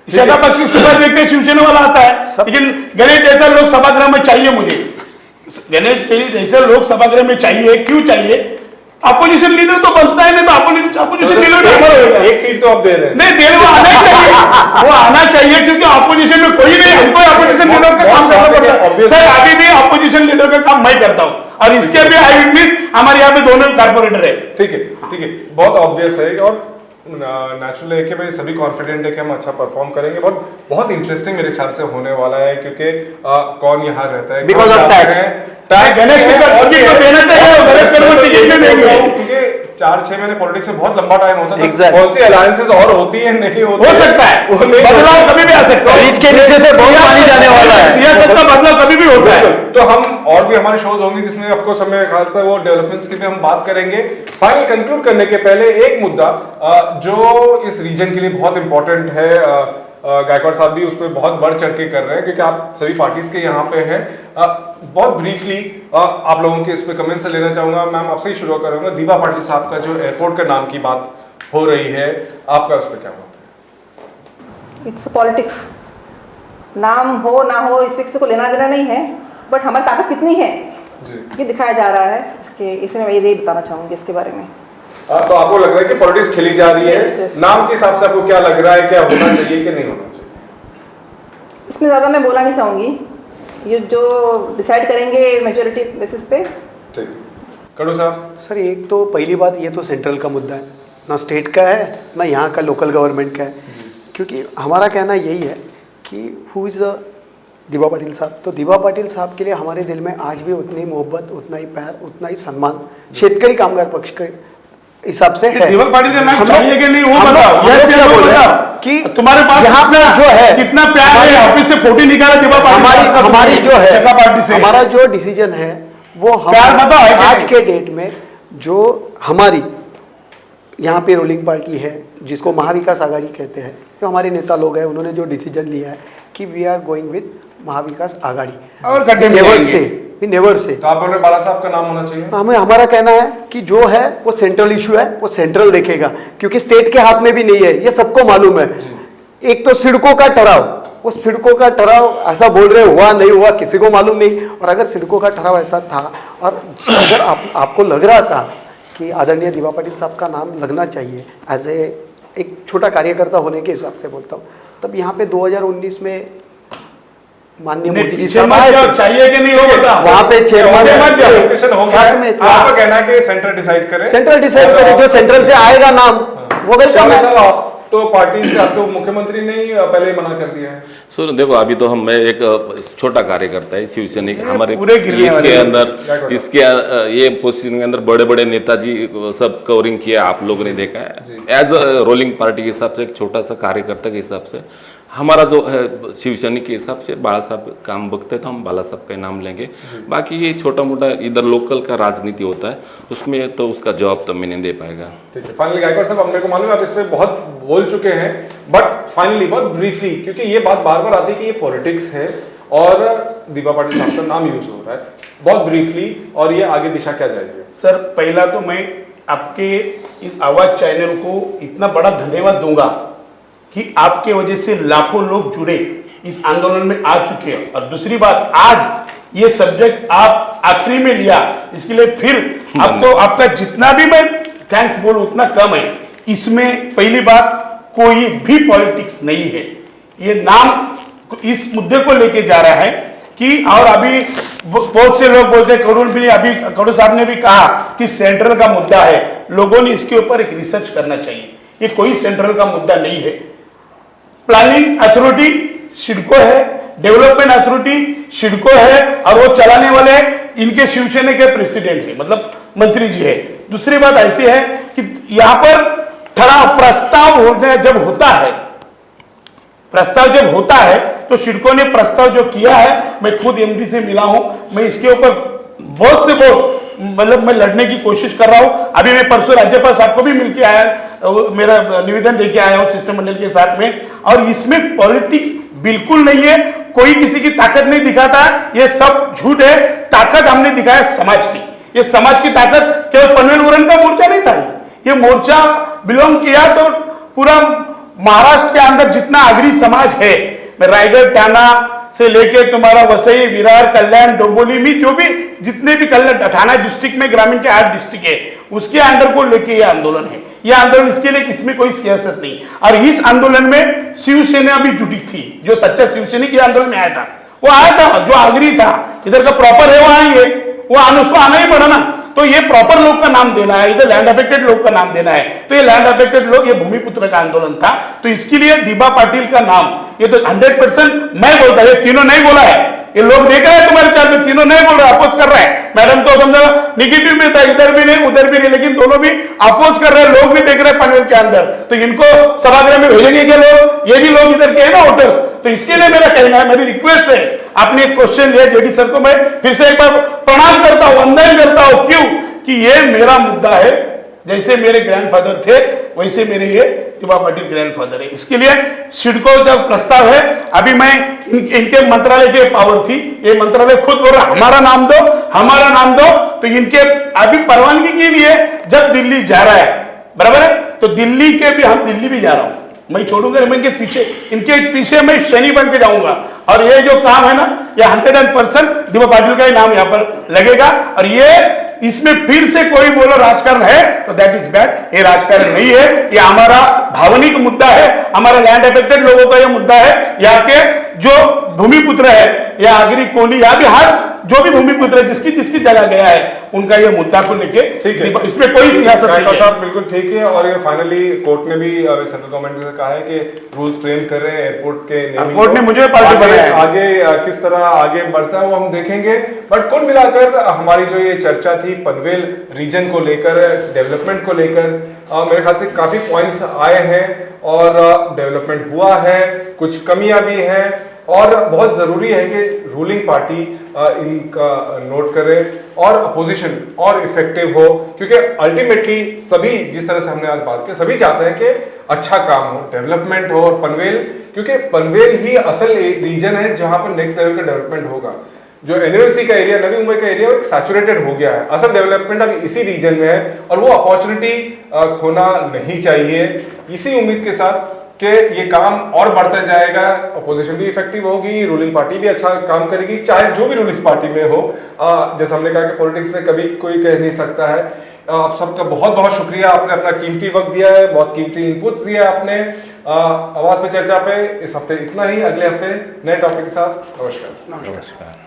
शेखा पक्ष की सुपर देखते शिवसेना वाला आता है। लेकिन गणेश जैसा लोग सभागृह में चाहिए मुझे, गणेश जैसे लोग सभागृह में चाहिए। क्यों चाहिए? अपोजिशन लीडर तो बनता है, नहीं तो अपोजिशन लीडर एक सीट तो आप दे रहे हैं। नहीं दे रहे, वो आना चाहिए, वो आना चाहिए, क्योंकि अपोजिशन में कोई नहीं, हमको अपोजिशन लीडर का काम करना पड़ता है। सर अभी भी अपोजिशन लीडर का काम मैं करता हूँ, और इसके भी आई विटनेस हमारे यहाँ पे दोनों कारपोरेटर है। ठीक है, ठीक है, बहुत ऑब्वियस है और नेचुरल है कि भाई सभी कॉन्फिडेंट है कि हम अच्छा परफॉर्म करेंगे। बहुत इंटरेस्टिंग मेरे ख्याल से होने वाला है, क्योंकि कौन यहाँ रहता है, बिकॉज ऑफ टैक्स। गणेश को देना चाहिए, गणेश को टिकट नहीं देंगे, क्योंकि 4-6 महीने पॉलिटिक्स में बहुत लंबा टाइम होता है। कौन सी अलायंसेस और होती है, नहीं होती, हो सकता है बदलाव कभी भी आ सकता है, बीच के नीचे से बहुत पानी जाने वाला है, सियासत का बदलाव कभी भी होता है। तो हम और भी हमारे शोज होंगे जिसमें ऑफ कोर्स हमें ख्याल से वो डेवलपमेंट्स की भी हम बात करेंगे। फाइनल कंक्लूड करने के पहले एक मुद्दा जो इस रीजन के लिए बहुत इंपॉर्टेंट है, गायकवाड़ साहब भी उस पर बहुत बढ़ चढ़ के कर रहे हैं, क्योंकि आप सभी पार्टीज के यहाँ पे हैं। बहुत ब्रीफली आप लोगों के इस पे कमेंट से लेना चाहूंगा। मैम आपसे ही शुरू करूंगा। दीपा पाटिल साहब का जो एयरपोर्ट का नाम की बात हो रही है, आपका उस पर क्या बात है? इट्स पॉलिटिक्स, नाम हो ना हो इस फिक्स को लेना देना नहीं है, बट हमारी ताकत कितनी है ये दिखाया जा रहा है। इसमें मैं ये बताना चाहूंगी इसके बारे में। तो आपको लग रहा है कि पॉलिटिक्स खेली जा रही है। yes. नाम के हिसाब से आपको क्या लग रहा है, क्या होना चाहिए कि नहीं होना चाहिए? इसमें ज़्यादा मैं बोला नहीं चाहूँगी, ये जो डिसाइड करेंगे मेजोरिटी बेसिस पे। ठीक, कड़ू साहब। सर एक तो पहली बात, ये तो सेंट्रल का मुद्दा है, ना स्टेट का है ना यहाँ का लोकल गवर्नमेंट का है। क्योंकि हमारा कहना यही है कि हु इज़ दीपा पाटिल साहब, तो दीपा पाटिल साहब के लिए हमारे दिल में आज भी उतनी मोहब्बत, उतना ही प्यार, उतना ही सम्मान शेतकरी कामगार पक्ष के हिसाब से है। दीपक पाटिल का नाम चाहिए कि नहीं, वो बताओ। कि तुम्हारे पास यहाँ पे जो है कितना प्यार है, ऑफिस से फोटो निकाला दीपक पाटिल, हमारी जो है शेखा पार्टी से हमारा जो डिसीजन है वो हम प्यार बताओ है कि आज के डेट में जो हमारी यहाँ पे रूलिंग पार्टी है, जिसको महाविकास आघाड़ी कहते हैं, जो हमारे नेता लोग हैं, उन्होंने जो डिसीजन लिया है कि we are going with Mahavikas Aghadi और नेवर से। तो आप बोल रहे बाला साहब का नाम होना चाहिए? हमें हमारा कहना है कि जो है वो सेंट्रल इशू है, वो सेंट्रल देखेगा, क्योंकि स्टेट के हाथ में भी नहीं है, ये सबको मालूम है। एक तो सिडको का ठहराव, वो सिडको का ठहराव ऐसा बोल रहे हुआ नहीं हुआ किसी को मालूम नहीं। और अगर सिडको का ठहराव ऐसा था और अगर आपको लग रहा था कि आदरणीय दीपा पाटिल साहब का नाम लगना चाहिए, एज एक छोटा कार्यकर्ता होने के हिसाब से बोलता हूँ, तब यहाँ पे 2019 में माननीय मोदी जी साहब चाहिए कि नहीं, हो बता। वहाँ पे चेयरमैन डिस्कशन हो गया, आपका कहना है कि सेंट्रल डिसाइड करे, सेंट्रल डिसाइड करे, जो सेंट्रल से आएगा नाम वो वेलकम है। आप तो पार्टी से, आप तो मुख्यमंत्री ने पहले मना कर दिया है। सो देखो, अभी तो मैं एक छोटा कार्यकर्ता है शिवसैनिक, हमारे पूरे गिरने वाले इसके अंदर ये पोजीशन के अंदर बड़े बड़े नेताजी सब कवरिंग किया, आप लोगों ने देखा है। एज रोलिंग पार्टी के हिसाब से, एक छोटा सा कार्यकर्ता के हिसाब से, हमारा जो है शिवसैनिक के हिसाब से बाला साहब काम बकते तो हम बाला साहब का नाम लेंगे। बाकी ये छोटा मोटा इधर लोकल का राजनीति होता है, उसमें तो उसका जवाब तो मैं नहीं दे पाएगा। ठीक है, फाइनली गायकवाड़ साहब, हमने को मालूम है आप इस पे बहुत बोल चुके हैं, बट फाइनली बहुत ब्रीफली, क्योंकि ये बात बार बार आती है कि ये पॉलिटिक्स है और दीपा पाटिल साहब का नाम यूज हो रहा है, बहुत ब्रीफली, और ये आगे दिशा क्या जाएगी? सर पहला तो मैं आपके इस आवाज चैनल को इतना बड़ा धन्यवाद दूंगा कि आपके वजह से लाखों लोग जुड़े, इस आंदोलन में आ चुके हैं। और दूसरी बात, आज ये सब्जेक्ट आप आखिरी में लिया, इसके लिए फिर आपको, आपका जितना भी मैं थैंक्स बोलूं उतना कम है। इसमें पहली बात, कोई भी पॉलिटिक्स नहीं है, ये नाम इस मुद्दे को लेके जा रहा है कि, और अभी बहुत से लोग बोलते हैं, कड़ू साहब ने भी कहा कि सेंट्रल का मुद्दा है, लोगों ने इसके ऊपर एक रिसर्च करना चाहिए। ये कोई सेंट्रल का मुद्दा नहीं है। प्लानिंग अथॉरिटी सिडको है, डेवलपमेंट अथॉरिटी सिडको है, और वो चलाने वाले इनके शिवसेना के प्रेसिडेंट है, मतलब मंत्री जी है। दूसरी बात ऐसी है कि यहां पर ठराव प्रस्ताव जब होता है तो सिडको ने प्रस्ताव जो किया है, मैं खुद एमडी से मिला हूं, मैं इसके ऊपर बहुत से बहुत मतलब मैं लड़ने की कोशिश कर रहा हूं। अभी मैं परसों राज्यपाल साहब को भी मिलके आया, मेरा निवेदन देके आया हूं शिष्टमंडल के साथ में। और इसमें पॉलिटिक्स बिल्कुल नहीं है, कोई किसी की ताकत नहीं दिखाता, ये सब झूठ है। ताकत हमने दिखाया समाज की, ये समाज की ताकत केवल पनवेल उरण का मोर्चा नहीं था, ये मोर्चा बिलोंग किया तो पूरा महाराष्ट्र के अंदर जितना आगरी समाज है, रायगढ़ टाना से लेके तुम्हारा वसई, विरार, कल्याण, डोंबोली में जो भी जितने भी कल्याण थाना डिस्ट्रिक्ट में ग्रामीण के 8 डिस्ट्रिक्ट है, उसके अंडर को लेके ये आंदोलन है। ये आंदोलन इसके लिए इसमें कोई सियासत नहीं। और इस आंदोलन में शिवसेना भी जुटी थी, जो सच्चा शिवसैनिक ये आंदोलन में आया था, वो आया था, जो आगरी था, इधर का प्रॉपर है वो आएंगे, वो आने उसको आना ही पड़ा ना। तो ये प्रॉपर लोग का नाम देना है, इधर लैंड अफेक्टेड लोग का नाम देना है। तो ये लैंड अफेक्टेड लोग, ये भूमिपुत्र का आंदोलन था, तो इसके लिए दीपा पाटिल का नाम, ये तो 100% मैं बोलता, ये तीनों नहीं बोला है, ये लोग देख रहे हैं तुम्हारे चार्ट में, तीनों नहीं बोल रहे, अपोज कर रहे हैं। मैडम तो समझा निगेटिव में था, इधर भी नहीं उधर भी नहीं, लेकिन दोनों भी अपोज कर रहे हैं, लोग भी देख रहे हैं पनवेल के अंदर। तो इनको सभागृह में भेजेंगे क्या लोग? ये भी लोग इधर के हैं ना वोटर्स। तो इसके लिए मेरा कहना है, मेरी रिक्वेस्ट है, आपने एक क्वेश्चन लिया जेडी सर को, मैं फिर से एक बार प्रणाम करता हूं, वंदन करता हूं। क्यों? कि ये मेरा मुद्दा है, जैसे मेरे ग्रैंडफादर थे वैसे मेरे ये दीपा पाटिल ग्रैंडफादर है। इसके लिए सिडको जब प्रस्ताव है, अभी मैं इनके मंत्रालय के पावर थी, ये मंत्रालय खुद बोल रहा हमारा नाम दो, हमारा नाम दो। तो इनके अभी परवानगी के लिए जब दिल्ली जा रहा है, बराबर है, तो दिल्ली के भी हम दिल्ली भी जा रहा हूं, मैं छोड़ूंगा, मैं इनके पीछे मैं शनि बन के जाऊंगा। और ये जो काम है ना, ये 100% दीपा पाटिल का ही नाम यहाँ पर लगेगा। और ये इसमें फिर से कोई बोलो राजकारण है तो दैट इज बैड, ये राजकारण नहीं है, ये हमारा भावनिक मुद्दा है, हमारा लैंड अफेक्टेड लोगों का ये मुद्दा है। यहाँ के जो भूमिपुत्र है या आगरी कोली, या भी हर जो भी भूमिपुत्र है, जिसकी जिसकी जगह गया है, उनका ये मुद्दा को लेके, इसमें कोई सियासत नहीं है। बिल्कुल ठीक है। और ये फाइनली कोर्ट ने भी सेंट्रल गवर्नमेंट ने कहा है कि रूल्स फ्रेम कर रहे हैं एयरपोर्ट के, कोर्ट ने मुझे पार्टी बनाया, आगे किस तरह आगे बढ़ता है वो हम देखेंगे। बट कुल मिलाकर हमारी जो ये चर्चा थी पनवेल रीजन को लेकर, डेवलपमेंट को लेकर, मेरे ख्याल से काफी पॉइंट्स आए हैं और डेवलपमेंट हुआ है, कुछ कमियां भी हैं, और बहुत ज़रूरी है कि रूलिंग पार्टी इनका नोट करे और अपोजिशन और इफेक्टिव हो, क्योंकि अल्टीमेटली सभी, जिस तरह से हमने आज बात की, सभी चाहते हैं कि अच्छा काम हो, डेवलपमेंट हो। और पनवेल, क्योंकि पनवेल ही असल रीजन है जहां पर नेक्स्ट लेवल का डेवलपमेंट होगा। जो एनएलसी का एरिया, नवी मुंबई का एरिया, वो एक सैचुरेटेड हो गया है, असल डेवलपमेंट अभी इसी रीजन में है, और वो अपॉर्चुनिटी खोना नहीं चाहिए। इसी उम्मीद के साथ कि ये काम और बढ़ता जाएगा, अपोजिशन भी इफेक्टिव होगी, रूलिंग पार्टी भी अच्छा काम करेगी, चाहे जो भी रूलिंग पार्टी में हो। जैसे हमने कहा कि पॉलिटिक्स में कभी कोई कह नहीं सकता है। आप सबका बहुत बहुत शुक्रिया, आपने अपना कीमती वक्त दिया है, बहुत कीमती इनपुट्स दिया आपने आवाज पे चर्चा पे। इस हफ्ते इतना ही, अगले हफ्ते नए टॉपिक के साथ। नमस्कार।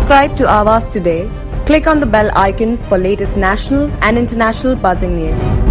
Subscribe to Awaaz today. Click on the bell icon for latest national and international buzzing news.